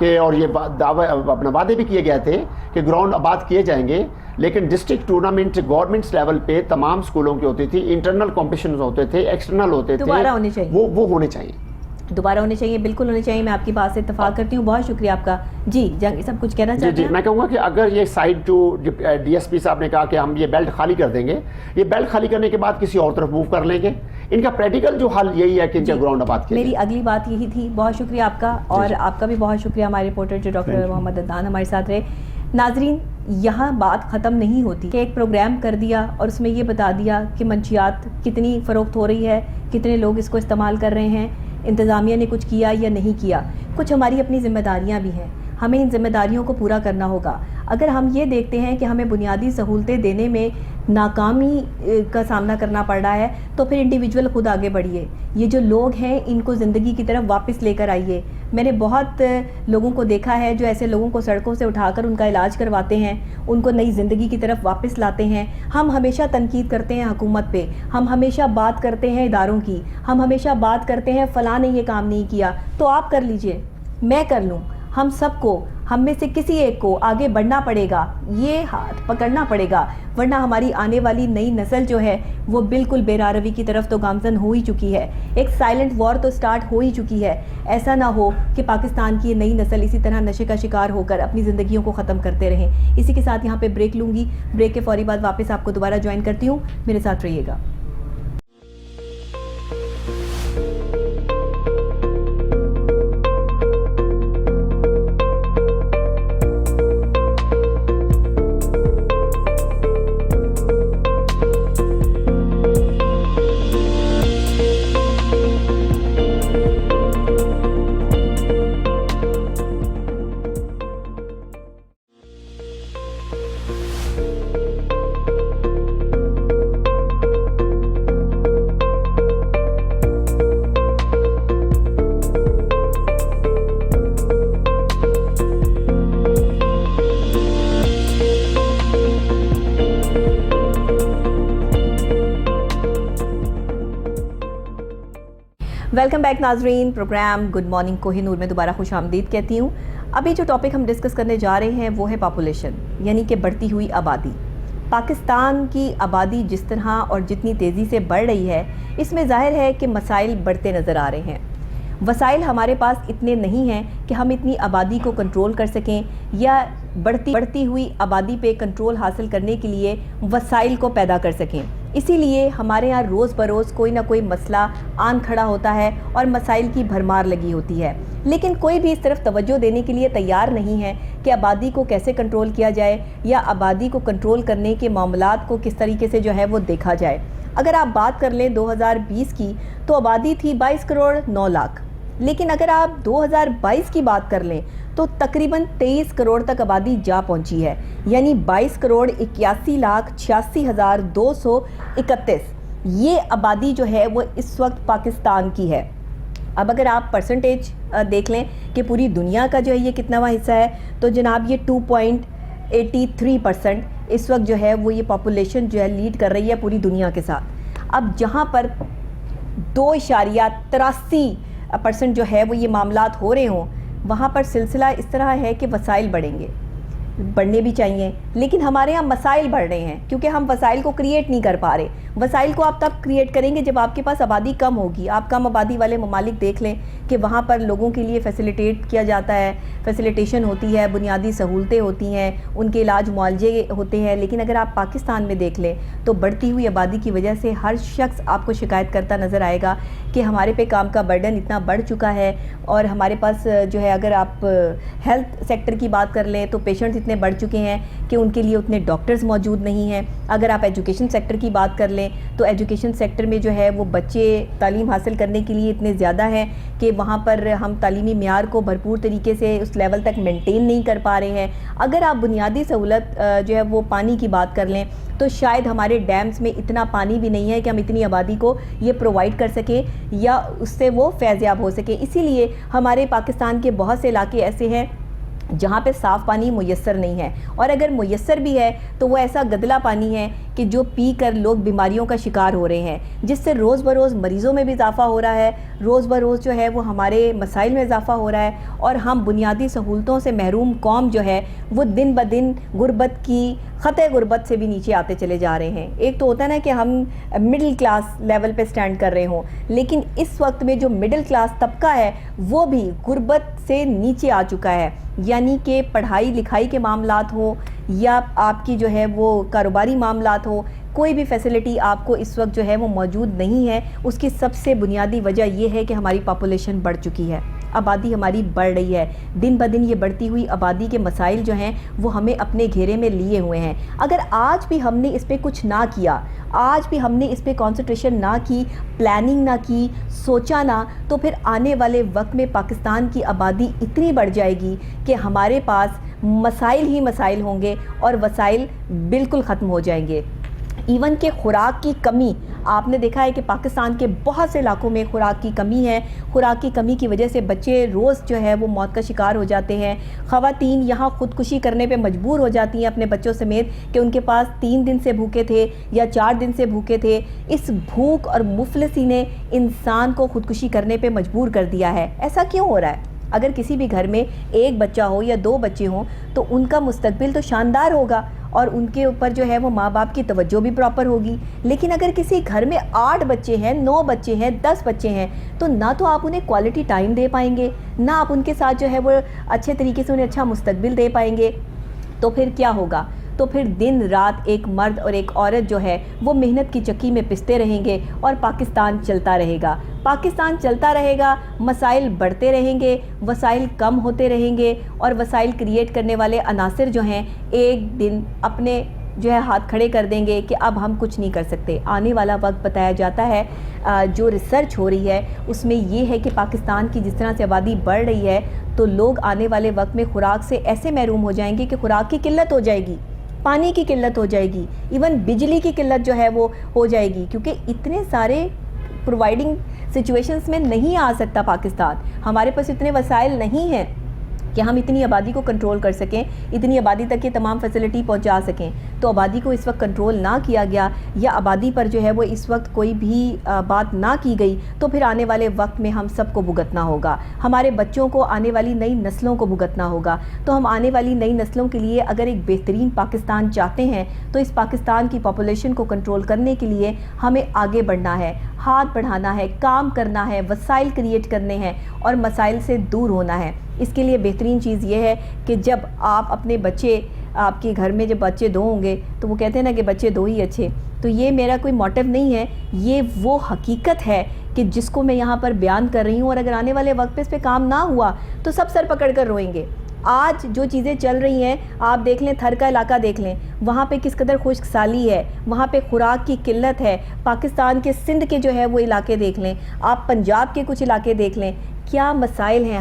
کہ اور یہ اپنا وعدے بھی کیے گئے تھے کہ گراؤنڈ آباد کیے جائیں گے، لیکن ڈسٹرکٹ ٹورنامنٹ گورنمنٹس لیول پہ تمام سکولوں کی ہوتی تھی، انٹرنل کمپٹیشن ہوتے تھے، ایکسٹرنل ہوتے تھے، دوبارہ ہونے چاہیے، وہ ہونے چاہیے، دوبارہ ہونے چاہیے، بالکل ہونے چاہیے. میں آپ کی بات سے اتفاق کرتی ہوں. بہت شکریہ آپ کا. جی جنگ سب کچھ کہنا چاہتے جی ہیں؟ میں کہوں گا کہ اگر یہ سائڈ جو ڈی ایس پی صاحب نے کہا کہ ہم یہ بیلٹ خالی کر دیں گے، یہ بیلٹ خالی کرنے کے بعد کسی اور طرف موو کر لیں گے. ان کا پریکٹیکل جو حل یہی ہے کہ ان کا گراؤنڈ آباد کیا. میری اگلی بات یہی تھی. بہت شکریہ آپ کا، اور آپ کا بھی بہت شکریہ ہمارے رپورٹر جو ڈاکٹر محمد عدنان ہمارے ساتھ رہے. ناظرین، یہاں بات ختم نہیں ہوتی کہ ایک پروگرام کر دیا اور اس میں یہ بتا دیا کہ منشیات کتنی فروخت ہو رہی ہے، کتنے لوگ اس کو استعمال کر رہے ہیں، انتظامیہ نے کچھ کیا یا نہیں کیا. کچھ ہماری اپنی ذمہ داریاں بھی ہیں، ہمیں ان ذمہ داریوں کو پورا کرنا ہوگا. اگر ہم یہ دیکھتے ہیں کہ ہمیں بنیادی سہولتیں دینے میں ناکامی کا سامنا کرنا پڑ رہا ہے تو پھر انڈیویجول خود آگے بڑھیے. یہ جو لوگ ہیں ان کو زندگی کی طرف واپس لے کر آئیے. میں نے بہت لوگوں کو دیکھا ہے جو ایسے لوگوں کو سڑکوں سے اٹھا کر ان کا علاج کرواتے ہیں، ان کو نئی زندگی کی طرف واپس لاتے ہیں. ہم ہمیشہ تنقید کرتے ہیں حکومت پہ، ہم ہمیشہ بات کرتے ہیں اداروں کی، ہم ہمیشہ بات کرتے ہیں فلاں نے یہ کام نہیں کیا تو آپ کر لیجئے، میں کر لوں. ہم سب کو، ہم میں سے کسی ایک کو آگے بڑھنا پڑے گا، یہ ہاتھ پکڑنا پڑے گا، ورنہ ہماری آنے والی نئی نسل جو ہے وہ بالکل بے راروی کی طرف تو گامزن ہو ہی چکی ہے. ایک سائلنٹ وار تو سٹارٹ ہو ہی چکی ہے. ایسا نہ ہو کہ پاکستان کی یہ نئی نسل اسی طرح نشے کا شکار ہو کر اپنی زندگیوں کو ختم کرتے رہیں. اسی کے ساتھ یہاں پہ بریک لوں گی. بریک کے فوری بعد واپس آپ کو دوبارہ جوائن کرتی ہوں. میرے ساتھ رہیے گا. ویلکم بیک ناظرین. Programme good morning Koh Noor میں دوبارہ خوش آمدید کہتی ہوں. ابھی جو ٹاپک ہم ڈسکس کرنے جا رہے ہیں وہ ہے پاپولیشن، یعنی کہ بڑھتی ہوئی آبادی. پاکستان کی آبادی جس طرح اور جتنی تیزی سے بڑھ رہی ہے، اس میں ظاہر ہے کہ مسائل بڑھتے نظر آ رہے ہیں. وسائل ہمارے پاس اتنے نہیں ہیں کہ ہم اتنی آبادی کو کنٹرول کر سکیں، یا بڑھتی ہوئی آبادی پہ کنٹرول حاصل کرنے کے لیے وسائل کو پیدا کر سکیں. اسی لیے ہمارے یہاں روز بروز کوئی نہ کوئی مسئلہ آن کھڑا ہوتا ہے اور مسائل کی بھرمار لگی ہوتی ہے. لیکن کوئی بھی اس طرف توجہ دینے کے لیے تیار نہیں ہے کہ آبادی کو کیسے کنٹرول کیا جائے، یا آبادی کو کنٹرول کرنے کے معاملات کو کس طریقے سے جو ہے وہ دیکھا جائے. اگر آپ بات کر لیں 2020 کی تو آبادی تھی 22 کروڑ 9 لاکھ، لیکن اگر آپ 2022 کی بات کر لیں تو تقریباً 23 کروڑ تک آبادی جا پہنچی ہے، یعنی 22 کروڑ 81 لاکھ 86 ہزار 231. یہ آبادی جو ہے وہ اس وقت پاکستان کی ہے. اب اگر آپ پرسنٹیج دیکھ لیں کہ پوری دنیا کا جو ہے یہ کتناواں حصہ ہے، تو جناب یہ 2.83% اس وقت جو ہے وہ یہ پاپولیشن جو ہے لیڈ کر رہی ہے پوری دنیا کے ساتھ. اب جہاں پر 2.83% جو ہے وہ یہ معاملات ہو رہے ہوں، وہاں پر سلسلہ اس طرح ہے کہ وسائل بڑھیں گے، بڑھنے بھی چاہیے، لیکن ہمارے ہاں مسائل بڑھ رہے ہیں کیونکہ ہم وسائل کو کریٹ نہیں کر پا رہے. وسائل کو آپ تب کریٹ کریں گے جب آپ کے پاس آبادی کم ہوگی. آپ کم آبادی والے ممالک دیکھ لیں کہ وہاں پر لوگوں کے لیے فیسیلیٹیٹ کیا جاتا ہے، فیسیلیٹیشن ہوتی ہے، بنیادی سہولتیں ہوتی ہیں، ان کے علاج معالجے ہوتے ہیں. لیکن اگر آپ پاکستان میں دیکھ لیں تو بڑھتی ہوئی آبادی کی وجہ سے ہر شخص آپ کو شکایت کرتا نظر آئے گا کہ ہمارے پہ کام کا برڈن اتنا بڑھ چکا ہے، اور ہمارے پاس جو ہے اگر آپ ہیلتھ سیکٹر کی بات کر لیں تو پیشنٹس اتنے بڑھ چکے ہیں کہ ان کے لیے اتنے ڈاکٹرز موجود نہیں ہیں. اگر آپ ایجوکیشن سیکٹر کی بات کر لیں تو ایجوکیشن سیکٹر میں جو ہے وہ بچے تعلیم حاصل کرنے کے لیے اتنے زیادہ ہیں کہ وہاں پر ہم تعلیمی معیار کو بھرپور طریقے سے اس لیول تک مینٹین نہیں کر پا رہے ہیں. اگر آپ بنیادی سہولت جو ہے وہ پانی کی بات کر لیں تو شاید ہمارے ڈیمز میں اتنا پانی بھی نہیں ہے کہ ہم اتنی آبادی کو یہ پرووائڈ کر سکیں یا اس سے وہ فیض یاب ہو سکے. اسی لیے ہمارے پاکستان کے بہت سے علاقے ایسے ہیں جہاں پہ صاف پانی میسر نہیں ہے، اور اگر میسر بھی ہے تو وہ ایسا گدلا پانی ہے کہ کہ جو پی کر لوگ بیماریوں کا شکار ہو رہے ہیں، جس سے روز بروز مریضوں میں بھی اضافہ ہو رہا ہے، روز بروز جو ہے وہ ہمارے مسائل میں اضافہ ہو رہا ہے، اور ہم بنیادی سہولتوں سے محروم قوم جو ہے وہ دن بدن غربت کی خطے غربت سے بھی نیچے آتے چلے جا رہے ہیں۔ ایک تو ہوتا ہے نا کہ ہم مڈل کلاس لیول پہ سٹینڈ کر رہے ہوں، لیکن اس وقت میں جو مڈل کلاس طبقہ ہے وہ بھی غربت سے نیچے آ چکا ہے، یعنی کہ پڑھائی لکھائی کے معاملات ہوں یا آپ کی جو ہے وہ کاروباری معاملات ہوں، کوئی بھی فیسلٹی آپ کو اس وقت جو ہے وہ موجود نہیں ہے۔ اس کی سب سے بنیادی وجہ یہ ہے کہ ہماری پاپولیشن بڑھ چکی ہے، آبادی ہماری بڑھ رہی ہے، دن بدن یہ بڑھتی ہوئی آبادی کے مسائل جو ہیں وہ ہمیں اپنے گھیرے میں لیے ہوئے ہیں۔ اگر آج بھی ہم نے اس پہ کچھ نہ کیا، آج بھی ہم نے اس پہ کنسنٹریشن نہ کی، پلاننگ نہ کی، سوچا نہ، تو پھر آنے والے وقت میں پاکستان کی آبادی اتنی بڑھ جائے گی کہ ہمارے پاس مسائل ہی مسائل ہوں گے اور وسائل بالکل ختم ہو جائیں گے۔ ایون کہ خوراک کی کمی، آپ نے دیکھا ہے کہ پاکستان کے بہت سے علاقوں میں خوراک کی کمی ہے، خوراک کی کمی کی وجہ سے بچے روز جو ہے وہ موت کا شکار ہو جاتے ہیں، خواتین یہاں خودکشی کرنے پہ مجبور ہو جاتی ہیں اپنے بچوں سمیت کہ ان کے پاس 3 دن سے بھوکے تھے یا 4 دن سے بھوکے تھے۔ اس بھوک اور مفلسی نے انسان کو خودکشی کرنے پہ مجبور کر دیا ہے۔ ایسا کیوں ہو رہا ہے؟ اگر کسی بھی گھر میں 1 بچہ ہو یا 2 بچے ہوں تو ان کا مستقبل تو شاندار ہوگا اور ان کے اوپر جو ہے وہ ماں باپ کی توجہ بھی پراپر ہوگی، لیکن اگر کسی گھر میں 8 بچے ہیں، 9 بچے ہیں، 10 بچے ہیں تو نہ تو آپ انہیں کوالٹی ٹائم دے پائیں گے، نہ آپ ان کے ساتھ جو ہے وہ اچھے طریقے سے انہیں اچھا مستقبل دے پائیں گے۔ تو پھر کیا ہوگا؟ تو پھر دن رات ایک مرد اور ایک عورت جو ہے وہ محنت کی چکی میں پستے رہیں گے اور پاکستان چلتا رہے گا۔ پاکستان چلتا رہے گا، مسائل بڑھتے رہیں گے، وسائل کم ہوتے رہیں گے، اور وسائل کریٹ کرنے والے عناصر جو ہیں ایک دن اپنے جو ہے ہاتھ کھڑے کر دیں گے کہ اب ہم کچھ نہیں کر سکتے۔ آنے والا وقت بتایا جاتا ہے، جو ریسرچ ہو رہی ہے اس میں یہ ہے کہ پاکستان کی جس طرح سے آبادی بڑھ رہی ہے تو لوگ آنے والے وقت میں خوراک سے ایسے محروم ہو جائیں گے کہ خوراک کی قلت ہو جائے گی، پانی کی قلت ہو جائے گی، ایون بجلی کی قلت جو ہے وہ ہو جائے گی، کیونکہ اتنے سارے پرووائڈنگ سچویشنز میں نہیں آ سکتا پاکستان۔ ہمارے پاس اتنے وسائل نہیں ہیں کہ ہم اتنی آبادی کو کنٹرول کر سکیں، اتنی آبادی تک یہ تمام فیسلٹی پہنچا سکیں۔ تو آبادی کو اس وقت کنٹرول نہ کیا گیا یا آبادی پر جو ہے وہ اس وقت کوئی بھی بات نہ کی گئی تو پھر آنے والے وقت میں ہم سب کو بھگتنا ہوگا، ہمارے بچوں کو، آنے والی نئی نسلوں کو بھگتنا ہوگا۔ تو ہم آنے والی نئی نسلوں کے لیے اگر ایک بہترین پاکستان چاہتے ہیں تو اس پاکستان کی پاپولیشن کو کنٹرول کرنے کے لیے ہمیں آگے بڑھنا ہے، ہاتھ بڑھانا ہے، کام کرنا ہے، وسائل کریٹ کرنے ہیں اور مسائل سے دور ہونا ہے۔ اس کے لیے بہترین چیز یہ ہے کہ جب آپ اپنے بچے، آپ کے گھر میں جب بچے 2 ہوں گے تو وہ کہتے ہیں نا کہ بچے 2 ہی اچھے، تو یہ میرا کوئی موٹیو نہیں ہے، یہ وہ حقیقت ہے کہ جس کو میں یہاں پر بیان کر رہی ہوں، اور اگر آنے والے وقت پہ اس پہ کام نہ ہوا تو سب سر پکڑ کر روئیں گے۔ آج جو چیزیں چل رہی ہیں، آپ دیکھ لیں، تھر کا علاقہ دیکھ لیں، وہاں پہ کس قدر خشک سالی ہے، وہاں پہ خوراک کی قلت ہے۔ پاکستان کے سندھ کے جو ہے وہ علاقے دیکھ لیں، آپ پنجاب کے کچھ علاقے دیکھ لیں، کیا مسائل ہیں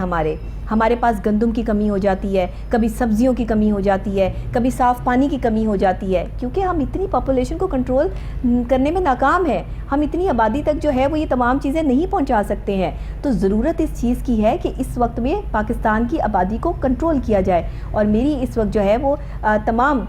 ہمارے پاس گندم کی کمی ہو جاتی ہے، کبھی سبزیوں کی کمی ہو جاتی ہے، کبھی صاف پانی کی کمی ہو جاتی ہے، کیونکہ ہم اتنی پاپولیشن کو کنٹرول کرنے میں ناکام ہیں، ہم اتنی آبادی تک جو ہے وہ یہ تمام چیزیں نہیں پہنچا سکتے ہیں۔ تو ضرورت اس چیز کی ہے کہ اس وقت میں پاکستان کی آبادی کو کنٹرول کیا جائے، اور میری اس وقت جو ہے وہ تمام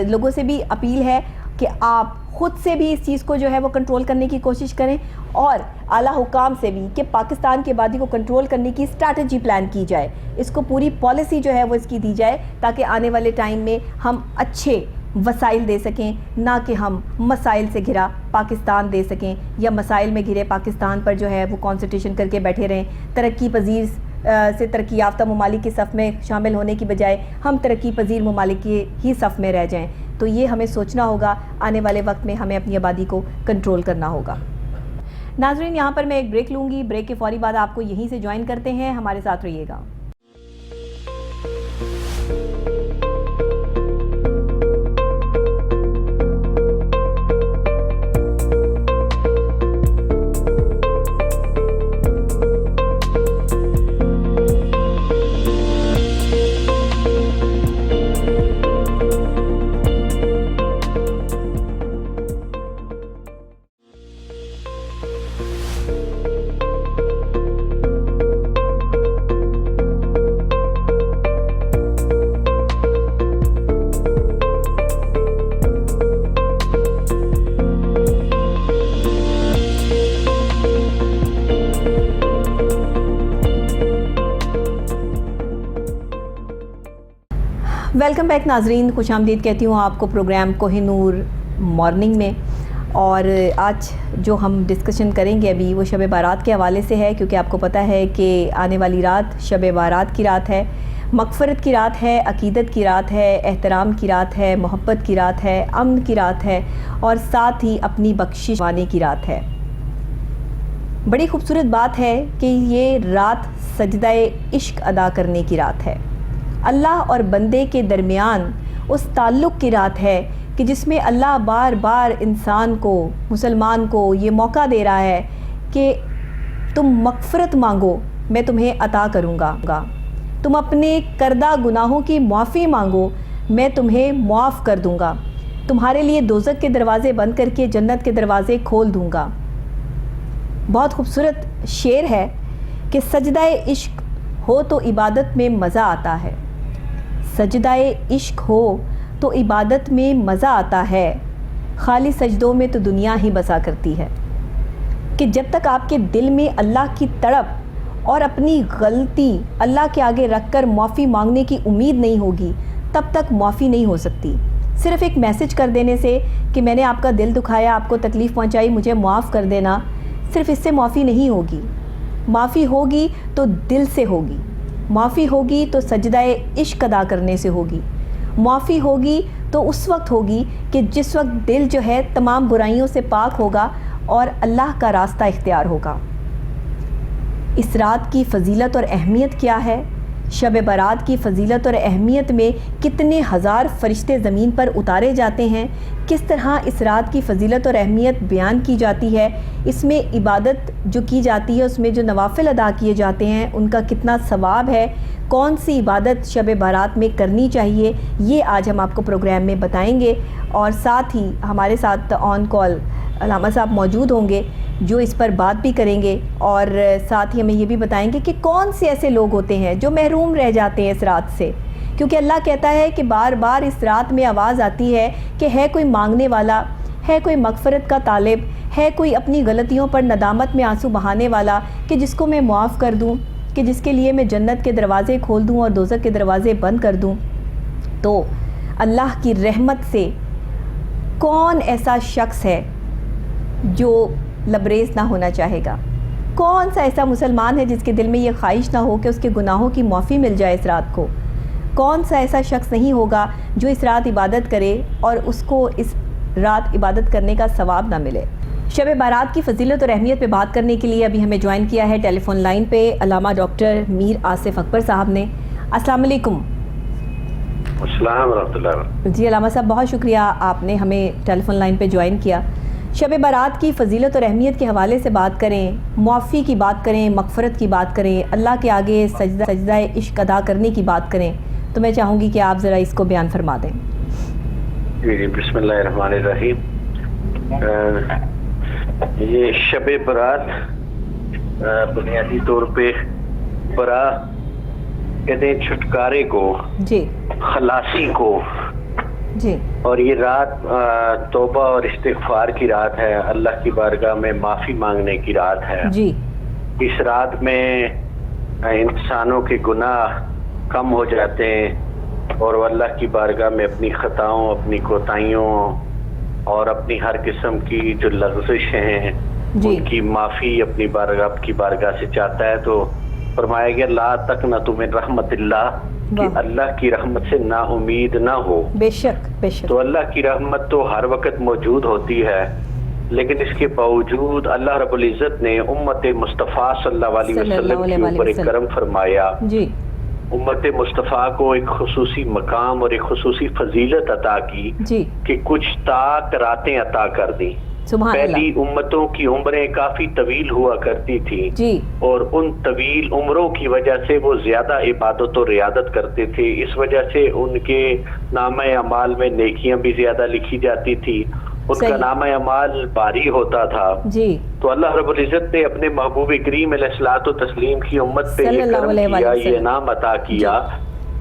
لوگوں سے بھی اپیل ہے کہ آپ خود سے بھی اس چیز کو جو ہے وہ کنٹرول کرنے کی کوشش کریں، اور اعلیٰ حکام سے بھی کہ پاکستان کی آبادی کو کنٹرول کرنے کی اسٹریٹجی پلان کی جائے، اس کو پوری پالیسی جو ہے وہ اس کی دی جائے، تاکہ آنے والے ٹائم میں ہم اچھے وسائل دے سکیں، نہ کہ ہم مسائل سے گھرا پاکستان دے سکیں یا مسائل میں گھرے پاکستان پر جو ہے وہ کانسنٹریشن کر کے بیٹھے رہیں۔ ترقی پذیر سے ترقی یافتہ ممالک کے صف میں شامل ہونے کی بجائے ہم ترقی پذیر ممالک کے ہی صف میں رہ جائیں۔ تو یہ ہمیں سوچنا ہوگا، آنے والے وقت میں ہمیں اپنی آبادی کو کنٹرول کرنا ہوگا۔ ناظرین، یہاں پر میں ایک بریک لوں گی، بریک کے فوری بعد آپ کو یہیں سے جوائن کرتے ہیں، ہمارے ساتھ رہیے گا۔ ویلکم بیک ناظرین، خوش آمدید کہتی ہوں آپ کو پروگرام کوہنور مارننگ میں. اور آج جو ہم ڈسکشن کریں گے ابھی وہ شب بارات کے حوالے سے ہے، کیونکہ آپ کو پتہ ہے کہ آنے والی رات شب بارات کی رات ہے، مغفرت کی رات ہے، عقیدت کی رات ہے، احترام کی رات ہے، محبت کی رات ہے، امن کی رات ہے، اور ساتھ ہی اپنی بخشش پانے کی رات ہے. بڑی خوبصورت بات ہے کہ یہ رات سجدہ عشق ادا کرنے کی رات ہے، اللہ اور بندے کے درمیان اس تعلق کی رات ہے کہ جس میں اللہ بار بار انسان کو، مسلمان کو یہ موقع دے رہا ہے کہ تم مغفرت مانگو، میں تمہیں عطا کروں گا. تم اپنے کردہ گناہوں کی معافی مانگو، میں تمہیں معاف کر دوں گا. تمہارے لیے دوزخ کے دروازے بند کر کے جنت کے دروازے کھول دوں گا. بہت خوبصورت شعر ہے کہ سجدہ عشق ہو تو عبادت میں مزہ آتا ہے، سجدہ عشق ہو تو عبادت میں مزہ آتا ہے، خالی سجدوں میں تو دنیا ہی بسا کرتی ہے. کہ جب تک آپ کے دل میں اللہ کی تڑپ اور اپنی غلطی اللہ کے آگے رکھ کر معافی مانگنے کی امید نہیں ہوگی، تب تک معافی نہیں ہو سکتی. صرف ایک میسج کر دینے سے کہ میں نے آپ کا دل دکھایا، آپ کو تکلیف پہنچائی، مجھے معاف کر دینا، صرف اس سے معافی نہیں ہوگی. معافی ہوگی تو دل سے ہوگی، معافی ہوگی تو سجدہ عشق ادا کرنے سے ہوگی، معافی ہوگی تو اس وقت ہوگی کہ جس وقت دل جو ہے تمام برائیوں سے پاک ہوگا اور اللہ کا راستہ اختیار ہوگا. اس رات کی فضیلت اور اہمیت کیا ہے؟ شب برات کی فضیلت اور اہمیت میں کتنے ہزار فرشتے زمین پر اتارے جاتے ہیں، کس طرح اس رات کی فضیلت اور اہمیت بیان کی جاتی ہے، اس میں عبادت جو کی جاتی ہے، اس میں جو نوافل ادا کیے جاتے ہیں ان کا کتنا ثواب ہے، کون سی عبادت شب بارات میں کرنی چاہیے، یہ آج ہم آپ کو پروگرام میں بتائیں گے. اور ساتھ ہی ہمارے ساتھ آن کال علامہ صاحب موجود ہوں گے جو اس پر بات بھی کریں گے، اور ساتھ ہی ہمیں یہ بھی بتائیں گے کہ کون سے ایسے لوگ ہوتے ہیں جو محروم رہ جاتے ہیں اس رات سے. کیونکہ اللہ کہتا ہے کہ بار بار اس رات میں آواز آتی ہے کہ ہے کوئی مانگنے والا، ہے کوئی مغفرت کا طالب، ہے کوئی اپنی غلطیوں پر ندامت میں آنسو بہانے والا کہ جس کو میں معاف کر دوں، کہ جس کے لیے میں جنت کے دروازے کھول دوں اور دوزخ کے دروازے بند کر دوں. تو اللہ کی رحمت سے کون ایسا شخص ہے جو لبریز نہ ہونا چاہے گا؟ کون سا ایسا مسلمان ہے جس کے دل میں یہ خواہش نہ ہو کہ اس کے گناہوں کی معافی مل جائے اس رات کو؟ کون سا ایسا شخص نہیں ہوگا جو اس رات عبادت کرے اور اس کو اس رات عبادت کرنے کا ثواب نہ ملے؟ شب بارات کی فضیلت اور اہمیت پہ بات کرنے کے لیے ابھی ہمیں جوائن کیا ہے ٹیلی فون لائن پہ علامہ ڈاکٹر میر آصف اکبر صاحب نے. السلام علیکم. السلام ورحمۃ اللہ. جی علامہ صاحب، بہت شکریہ آپ نے ہمیں ٹیلی فون لائن پہ جوائن کیا. شب بارات کی فضیلت اور اہمیت کے حوالے سے بات کریں، معافی کی بات کریں، مغفرت کی بات کریں، اللہ کے آگے سجدہ عشق ادا کرنے کی بات کریں، تو میں چاہوں گی کہ آپ ذرا اس کو بیان فرما دیں. جی بسم اللہ الرحمن الرحیم. یہ شب برات بنیادی طور پہ برا کہتے ہیں چھٹکارے کو، جی خلاصی کو، جی، اور یہ رات توبہ اور استغفار کی رات ہے، اللہ کی بارگاہ میں معافی مانگنے کی رات ہے. جی، اس رات میں انسانوں کے گناہ کم ہو جاتے ہیں اور وہ اللہ کی بارگاہ میں اپنی خطاؤں، اپنی کوتاہیوں اور اپنی ہر قسم کی جو لغزشیں ہیں جی، ان کی معافی اپنی بارگاہ سے چاہتا ہے. تو فرمایا گیا لا تقنطوا من رحمت اللہ، کہ اللہ کی رحمت سے نا امید نہ ہو. بے شک بے شک. تو اللہ کی رحمت تو ہر وقت موجود ہوتی ہے، لیکن اس کے باوجود اللہ رب العزت نے امت مصطفیٰ صلی اللہ علیہ وسلم کے اوپر ایک کرم فرمایا. جی، امت مصطفیٰ کو ایک خصوصی مقام اور ایک خصوصی فضیلت عطا کی، جی، کہ کچھ طاق راتیں عطا کر دی. سبحان اللہ. پہلی امتوں کی عمریں کافی طویل ہوا کرتی تھی، جی، اور ان طویل عمروں کی وجہ سے وہ زیادہ عبادت و ریاضت کرتے تھے، اس وجہ سے ان کے نامہ اعمال میں نیکیاں بھی زیادہ لکھی جاتی تھی، ان کا نامہ اعمال باری ہوتا تھا. جی، تو اللہ رب العزت نے اپنے محبوب کریم علیہ الصلوۃ والتسلیم کی امت پہ یہ کرم کیا، یہ انعام عطا کیا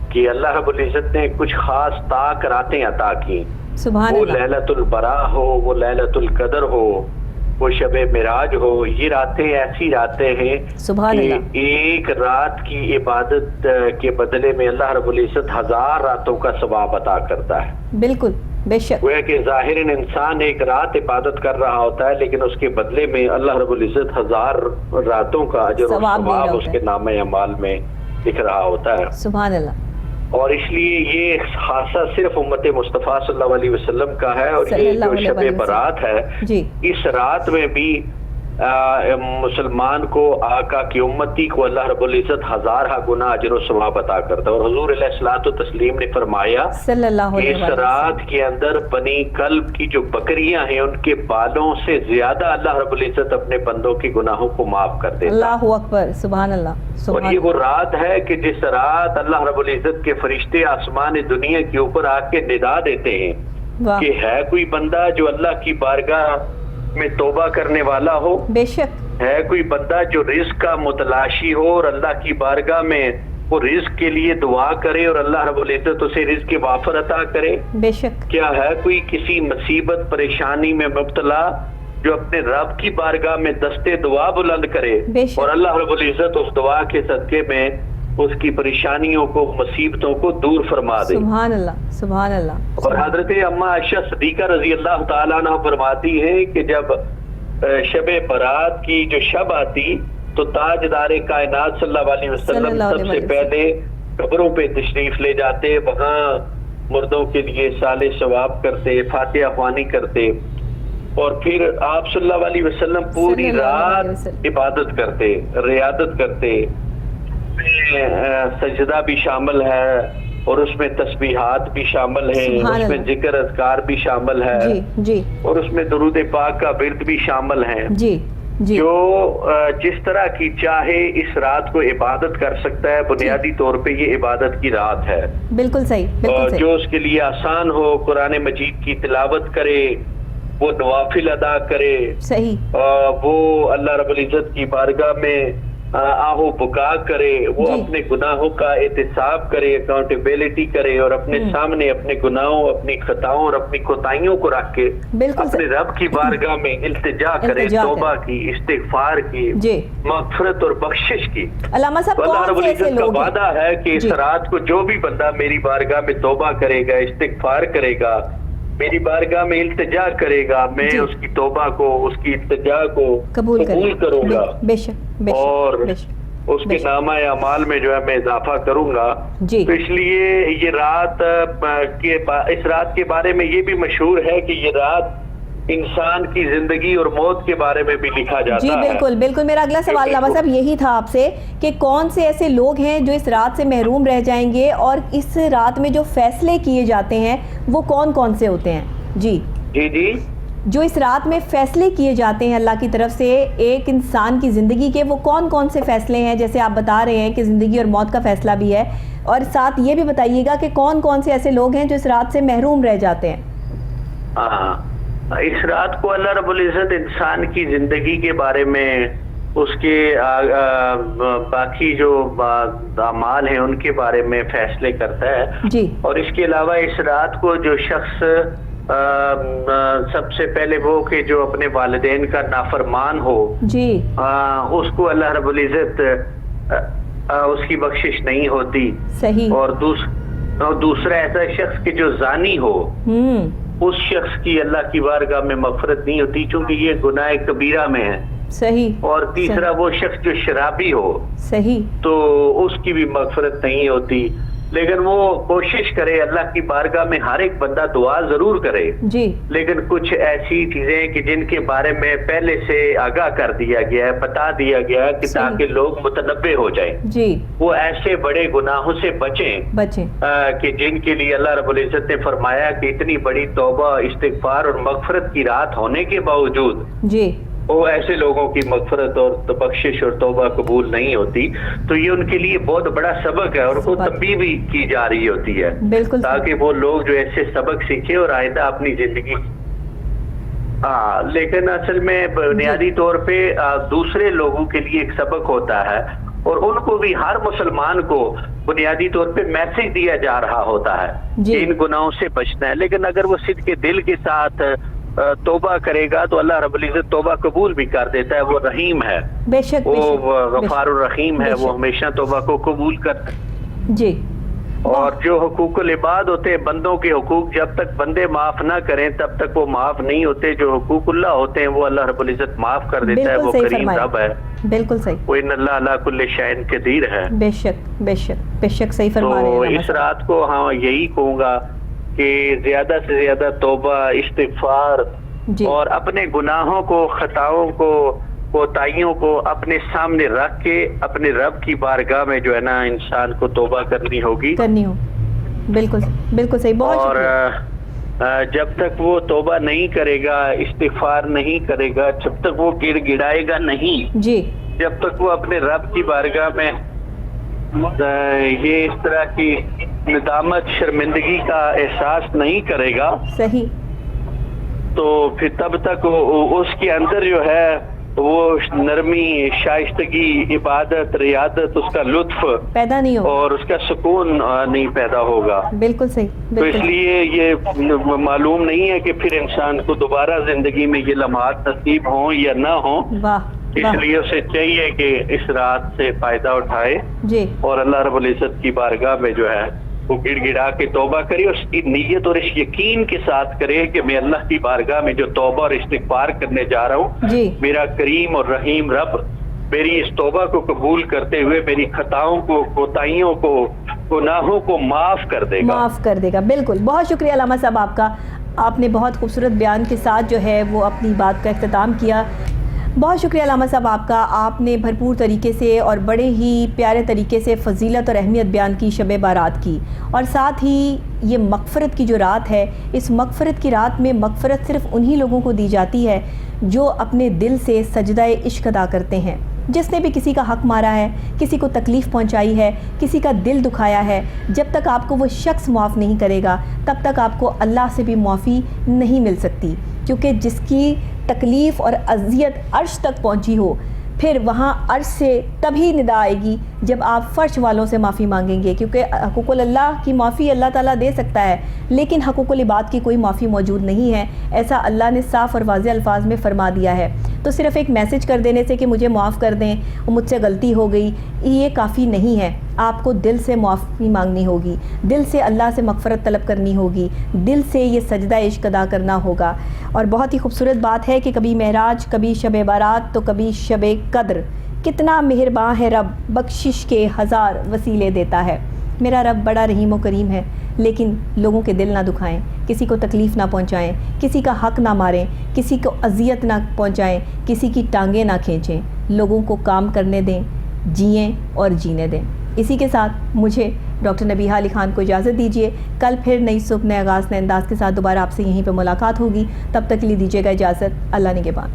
کہ اللہ رب العزت نے کچھ خاص طاق راتیں عطا کی. سبحان وہ اللہ. لیلۃ البراء ہو، وہ لیلۃ القدر ہو، وہ شب معراج ہو، یہ راتیں ایسی راتیں ہیں کہ ایک رات کی عبادت کے بدلے میں اللہ رب العزت 1000 راتوں کا ثواب عطا کرتا ہے. بالکل بے شک. وہ ہے کہ ظاہراً انسان ایک رات عبادت کر رہا ہوتا ہے، لیکن اس کے بدلے میں اللہ رب العزت 1000 راتوں کا اجر و ثواب اس کے نامہ اعمال میں لکھ رہا ہوتا ہے. سبحان اللہ. اور اس لیے یہ خاصہ صرف امت مصطفیٰ صلی اللہ علیہ وسلم کا ہے. اور یہ جو شب برات ہے، اس رات میں بھی مسلمان کو، آقا کی امتی کو اللہ رب العزت 1000 گنا اجر و ثواب عطا کرتا ہے. اور حضور علیہ الصلوۃ والتسلیم نے فرمایا کہ اس رات کے اندر بنی کلب کی جو بکریاں ہیں ان کے بالوں سے زیادہ اللہ رب العزت اپنے بندوں کے گناہوں کو معاف کر دیتا ہے. اللہ اکبر. سبحان اللہ. اور یہ وہ رات ہے کہ جس رات اللہ رب العزت کے فرشتے آسمان دنیا کے اوپر آ کے ندا دیتے ہیں کہ ہے کوئی بندہ جو اللہ کی بارگاہ میں توبہ کرنے والا ہو. بے شک. ہے کوئی بندہ جو رزق کا متلاشی ہو اور اللہ کی بارگاہ میں وہ رزق کے لیے دعا کرے اور اللہ رب العزت اسے رزق وافر عطا کرے. بے شک. کیا ہے کوئی کسی مصیبت پریشانی میں مبتلا جو اپنے رب کی بارگاہ میں دستے دعا بلند کرے اور اللہ رب العزت اس دعا کے صدقے میں اس کی پریشانیوں کو، مصیبتوں کو دور فرما دے. سبحان اللہ. سبحان اللہ. اور حضرت اما عائشہ صدیقہ رضی اللہ تعالیٰ عنہ فرماتی ہیں کہ جب شب برات کی جو شب آتی تو تاجدار کائنات صلی اللہ علیہ وسلم سب سے پہلے قبروں پہ تشریف لے جاتے، وہاں مردوں کے لیے صالح ثواب کرتے، فاتحہ خوانی کرتے، اور پھر آپ صلی اللہ علیہ وسلم پوری رات عبادت کرتے، ریاضت کرتے. سجدہ بھی شامل ہے اور اس میں تسبیحات بھی شامل ہیں، اس میں ذکر اذکار بھی شامل ہے، اور اس میں درود پاک کا ورد بھی شامل ہے. جو جس طرح کی چاہے اس رات کو عبادت کر سکتا ہے. بنیادی طور پہ یہ عبادت کی رات ہے. بالکل صحیح. اور جو اس کے لیے آسان ہو قرآن مجید کی تلاوت کرے، وہ نوافل ادا کرے، صحیح، وہ اللہ رب العزت کی بارگاہ میں آہو بکا کرے، وہ اپنے گناہوں کا احتساب کرے، اکاؤنٹیبلٹی کرے، اور اپنے سامنے اپنے گناہوں، اپنی خطاؤں اور اپنی کوتاہیوں کو رکھ کے اپنے رب کی بارگاہ میں التجا کرے، توبہ کی، استغفار کی، مغفرت اور بخشش کی. علامہ صاحب اللہ رب العزت کا وعدہ ہے کہ اس رات کو جو بھی بندہ میری بارگاہ میں توبہ کرے گا، استغفار کرے گا، میری بارگاہ میں التجا کرے گا، میں اس کی توبہ کو، اس کی التجا کو قبول کروں گا، اور اس کے نامہ اعمال میں جو ہے میں اضافہ کروں گا. تو اس لیے یہ رات اس رات کے بارے میں یہ بھی مشہور ہے کہ یہ رات انسان کی زندگی اور موت کے بارے میں بھی لکھا جاتا ہے. جی بالکل بالکل. میرا اگلا سوال علامہ صاحب یہی تھا آپ سے کہ کون سے ایسے لوگ ہیں جو اس رات سے محروم رہ جائیں گے، اور اس رات میں جو فیصلے کیے جاتے ہیں وہ کون کون سے ہوتے ہیں؟ جی جو اس رات میں فیصلے کیے جاتے ہیں اللہ کی طرف سے ایک انسان کی زندگی کے، وہ کون کون سے فیصلے ہیں؟ جیسے آپ بتا رہے ہیں کہ زندگی اور موت کا فیصلہ بھی ہے، اور ساتھ یہ بھی بتائیے گا کہ کون کون سے ایسے لوگ ہیں جو اس رات سے محروم رہ جاتے ہیں. اس رات کو اللہ رب العزت انسان کی زندگی کے بارے میں، اس کے باقی جو اعمال ہیں ان کے بارے میں فیصلے کرتا ہے. اور اس کے علاوہ اس رات کو جو شخص سب سے پہلے وہ کہ جو اپنے والدین کا نافرمان ہو، اس کو اللہ رب العزت اس کی بخشش نہیں ہوتی. اور دوسرا ایسا شخص کہ جو زانی ہو، اس شخص کی اللہ کی بارگاہ میں مغفرت نہیں ہوتی، چونکہ یہ گناہ کبیرہ میں ہے. اور تیسرا وہ شخص جو شرابی ہو، تو اس کی بھی مغفرت نہیں ہوتی. لیکن وہ کوشش کرے، اللہ کی بارگاہ میں ہر ایک بندہ دعا ضرور کرے، لیکن کچھ ایسی چیزیں کہ جن کے بارے میں پہلے سے آگاہ کر دیا گیا ہے، بتا دیا گیا ہے کہ تاکہ لوگ متنبہ ہو جائیں، وہ ایسے بڑے گناہوں سے بچیں کہ جن کے لیے اللہ رب العزت نے فرمایا کہ اتنی بڑی توبہ، استغفار اور مغفرت کی رات ہونے کے باوجود وہ ایسے لوگوں کی مغفرت اور بخشش اور توبہ قبول نہیں ہوتی. تو یہ ان کے لیے بہت بڑا سبق ہے، اور وہ تنبیہ بھی کی جا رہی ہوتی ہے تاکہ وہ لوگ جو ایسے سبق سیکھیں اور آئندہ اپنی زندگی. لیکن اصل میں بنیادی طور پہ دوسرے لوگوں کے لیے ایک سبق ہوتا ہے، اور ان کو بھی، ہر مسلمان کو بنیادی طور پہ میسج دیا جا رہا ہوتا ہے کہ ان گناہوں سے بچنا ہے. لیکن اگر وہ صدق کے دل کے ساتھ توبہ کرے گا تو اللہ رب العزت توبہ قبول بھی کر دیتا ہے. وہ رحیم ہے, بے شک, وہ غفار الرحیم ہے, وہ ہمیشہ توبہ کو قبول کرتا ہے. جی. اور جو حقوق العباد ہوتے ہیں, بندوں کے حقوق, جب تک بندے معاف نہ کریں تب تک وہ معاف نہیں ہوتے. جو حقوق اللہ ہوتے ہیں وہ اللہ رب العزت معاف کر دیتا ہے. وہ کریم رب ہے. بالکل صحیح. وہ ان اللہ علی کل شیء قدیر ہے. بے شک, بے شک, بے شک صحیح فرما رہے ہیں. تو اس رات کو ہاں یہی کہوں گا کہ زیادہ سے زیادہ توبہ, استغفار, اور اپنے گناہوں کو, خطاؤں کو, کوتاہیوں کو اپنے سامنے رکھ کے اپنے رب کی بارگاہ میں جو ہے نا انسان کو توبہ کرنی ہوگی. بالکل بالکل صحیح. بہت اور جب تک وہ توبہ نہیں کرے گا, استغفار نہیں کرے گا, جب تک وہ گڑ گڑائے گا نہیں, جی, جب تک وہ اپنے رب کی بارگاہ میں یہ اس طرح کی ندامت, شرمندگی کا احساس نہیں کرے گا, صحیح, تو پھر تب تک اس کے اندر جو ہے وہ نرمی, شائستگی, عبادت, ریاضت, اس کا لطف پیدا نہیں ہوگا اور اس کا سکون نہیں پیدا ہوگا. بالکل صحیح. تو اس لیے یہ معلوم نہیں ہے کہ پھر انسان کو دوبارہ زندگی میں یہ لمحات نصیب ہوں یا نہ ہوں. اس لیے اسے چاہیے کہ اس رات سے فائدہ اٹھائے جی, اور اللہ رب العزت کی بارگاہ میں جو ہے وہ گڑ گڑا کے توبہ کرے, اور اس کی نیت اور اس یقین کے ساتھ کرے کہ میں اللہ کی بارگاہ میں جو توبہ اور استغفار کرنے جا رہا ہوں, میرا کریم اور رحیم رب میری اس توبہ کو قبول کرتے ہوئے میری خطاؤں کو, کوتاہیوں کو, گناہوں کو معاف کر دے گا. معاف کر دے گا. بالکل. بہت شکریہ علامہ صاحب آپ کا. آپ نے بہت خوبصورت بیان کے ساتھ جو ہے وہ اپنی بات کا اختتام کیا. بہت شکریہ علامہ صاحب آپ کا. آپ نے بھرپور طریقے سے اور بڑے ہی پیارے طریقے سے فضیلت اور اہمیت بیان کی شب بارات کی, اور ساتھ ہی یہ مغفرت کی جو رات ہے, اس مغفرت کی رات میں مغفرت صرف انہی لوگوں کو دی جاتی ہے جو اپنے دل سے سجدہ عشق ادا کرتے ہیں. جس نے بھی کسی کا حق مارا ہے, کسی کو تکلیف پہنچائی ہے, کسی کا دل دکھایا ہے, جب تک آپ کو وہ شخص معاف نہیں کرے گا تب تک آپ کو اللہ سے بھی معافی نہیں مل سکتی, کیونکہ جس کی تکلیف اور اذیت عرش تک پہنچی ہو, پھر وہاں عرش سے تبھی ندا آئے گی جب آپ فرش والوں سے معافی مانگیں گے, کیونکہ حقوق اللہ کی معافی اللہ تعالیٰ دے سکتا ہے لیکن حقوق العباد کی کوئی معافی موجود نہیں ہے. ایسا اللہ نے صاف اور واضح الفاظ میں فرما دیا ہے. تو صرف ایک میسج کر دینے سے کہ مجھے معاف کر دیں, مجھ سے غلطی ہو گئی, یہ کافی نہیں ہے. آپ کو دل سے معافی مانگنی ہوگی, دل سے اللہ سے مغفرت طلب کرنی ہوگی, دل سے یہ سجدہ عشق ادا کرنا ہوگا. اور بہت ہی خوبصورت بات ہے کہ کبھی معراج, کبھی شب بارات, تو کبھی شب قدر. کتنا مہرباں ہے رب, بخشش کے ہزار وسیلے دیتا ہے. میرا رب بڑا رحیم و کریم ہے, لیکن لوگوں کے دل نہ دکھائیں, کسی کو تکلیف نہ پہنچائیں, کسی کا حق نہ ماریں, کسی کو اذیت نہ پہنچائیں, کسی کی ٹانگیں نہ کھینچیں. لوگوں کو کام کرنے دیں, جئیں اور جینے دیں. اسی کے ساتھ مجھے ڈاکٹر نبیہہ علی خان کو اجازت دیجیے. کل پھر نئی صبح, نئے آغاز, نئے انداز کے ساتھ دوبارہ آپ سے یہیں پہ ملاقات ہوگی. تب تک کے لیے دیجیے گا اجازت. اللہ نگہبان.